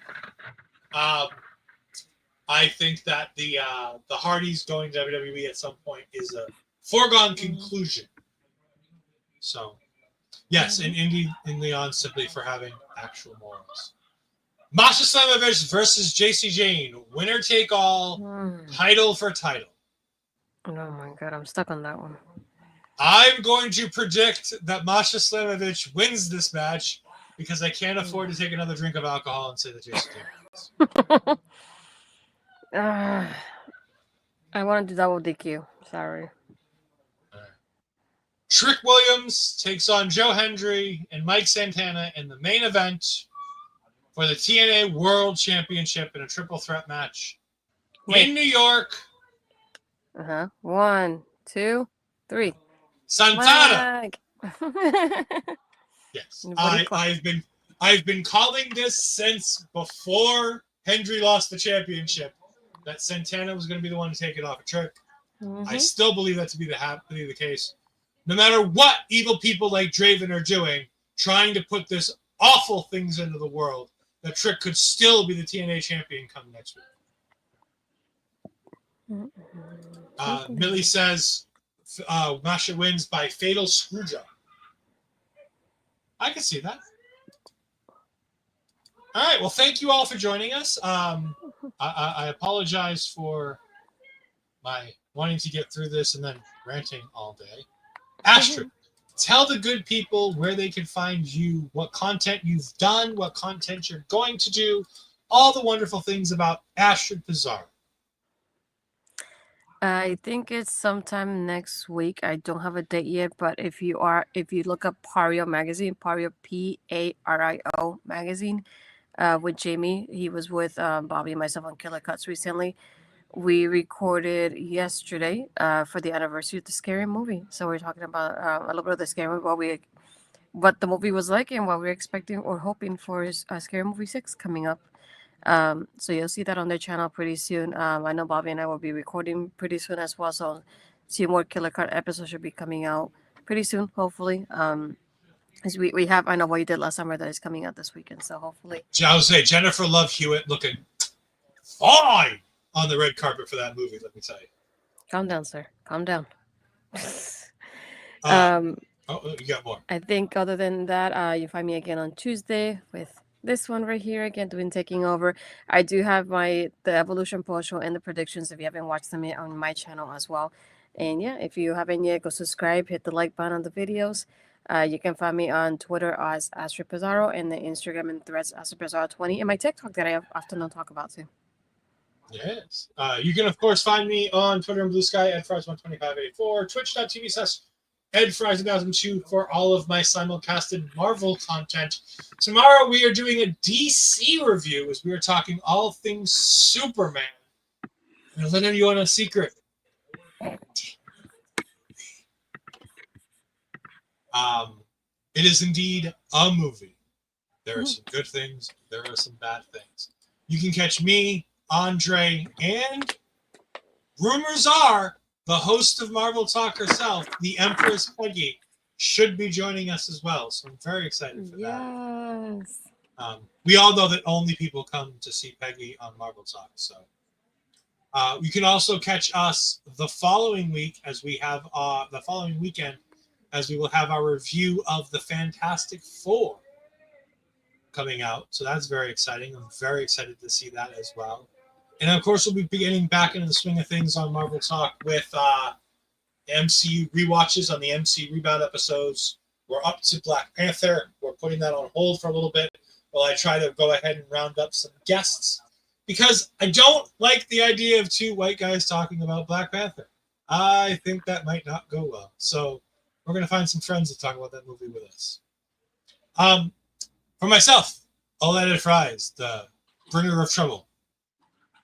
[SPEAKER 1] I think that the Hardys going to WWE at some point is a foregone conclusion. So, yes, and Indy and Leon simply for having actual morals. Masha Slamovich versus Jacy Jayne. Winner take all, title for title.
[SPEAKER 3] Oh my god, I'm stuck on that one.
[SPEAKER 1] I'm going to predict that Masha Slamovich wins this match because I can't afford to take another drink of alcohol and say that Jacy Jayne wins.
[SPEAKER 3] I wanted to double DQ. Sorry.
[SPEAKER 1] Trick Williams takes on Joe Hendry and Mike Santana in the main event for the TNA World Championship in a triple threat match in New York.
[SPEAKER 3] 1, 2, 3.
[SPEAKER 1] Santana. Yes, I've been calling this since before Hendry lost the championship that Santana was going to be the one to take it off a Trick. I still believe that to be the case. No matter what evil people like Draven are doing, trying to put this awful things into the world, that Trick could still be the TNA champion come next week. Millie says Masha wins by fatal screwjob. I can see that. All right. Well, thank you all for joining us. I apologize for my wanting to get through this and then ranting all day. Astrid, tell the good people where they can find you, what content you've done, what content you're going to do, all the wonderful things about Astrid Pizarro.
[SPEAKER 3] I think it's sometime next week. I don't have a date yet, but if you look up Pario magazine, Pario Pario magazine, with Jamie, he was with Bobby and myself on Killer Cuts recently. We recorded yesterday for the anniversary of the Scary Movie. So we're talking about a little bit of the Scary Movie, what the movie was like and what we're expecting or hoping for is Scary Movie 6 coming up. So you'll see that on their channel pretty soon. I know Bobby and I will be recording pretty soon as well. So 2 more Killer Cut episodes should be coming out pretty soon, hopefully. As we have, I know what you did last summer that is coming out this weekend. So hopefully.
[SPEAKER 1] I would say Jennifer Love Hewitt looking fine on the red carpet for that movie, let me tell you.
[SPEAKER 3] Calm down, sir. Calm down.
[SPEAKER 1] You got more.
[SPEAKER 3] I think other than that, you find me again on Tuesday with this one right here again, doing Taking Over. I do have the Evolution post show and the predictions if you haven't watched them yet on my channel as well. And yeah, if you haven't yet, go subscribe, hit the like button on the videos. You can find me on Twitter as Astrid Pizarro and the Instagram and Threads Astrid Pizarro 20 and my TikTok that I often don't talk about too.
[SPEAKER 1] Yes. You can, of course, find me on Twitter and Blue Sky at Fries12584, twitch.tv/EdFries2002 for all of my simulcasted Marvel content. Tomorrow we are doing a DC review as we are talking all things Superman. I'm going to let you on a secret. It is indeed a movie. There are some good things. There are some bad things. You can catch me, Andre, and rumors are the host of Marvel Talk herself, the Empress Peggy, should be joining us as well. So I'm very excited for that.
[SPEAKER 3] Yes.
[SPEAKER 1] We all know that only people come to see Peggy on Marvel Talk. So you can also catch us the following week as we have the following weekend as we will have our review of the Fantastic Four coming out. So that's very exciting. I'm very excited to see that as well. And of course, we'll be getting back into the swing of things on Marvel Talk with MCU rewatches on the MC Rebound episodes. We're up to Black Panther. We're putting that on hold for a little bit while I try to go ahead and round up some guests because I don't like the idea of 2 white guys talking about Black Panther. I think that might not go well. So we're going to find some friends to talk about that movie with us. For myself, All-Edited Fries, the bringer of trouble,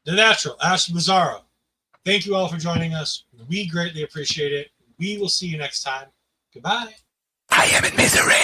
[SPEAKER 1] the natural, Astrid Pizarro. Thank you all for joining us. We greatly appreciate it. We will see you next time. Goodbye.
[SPEAKER 2] I am in misery.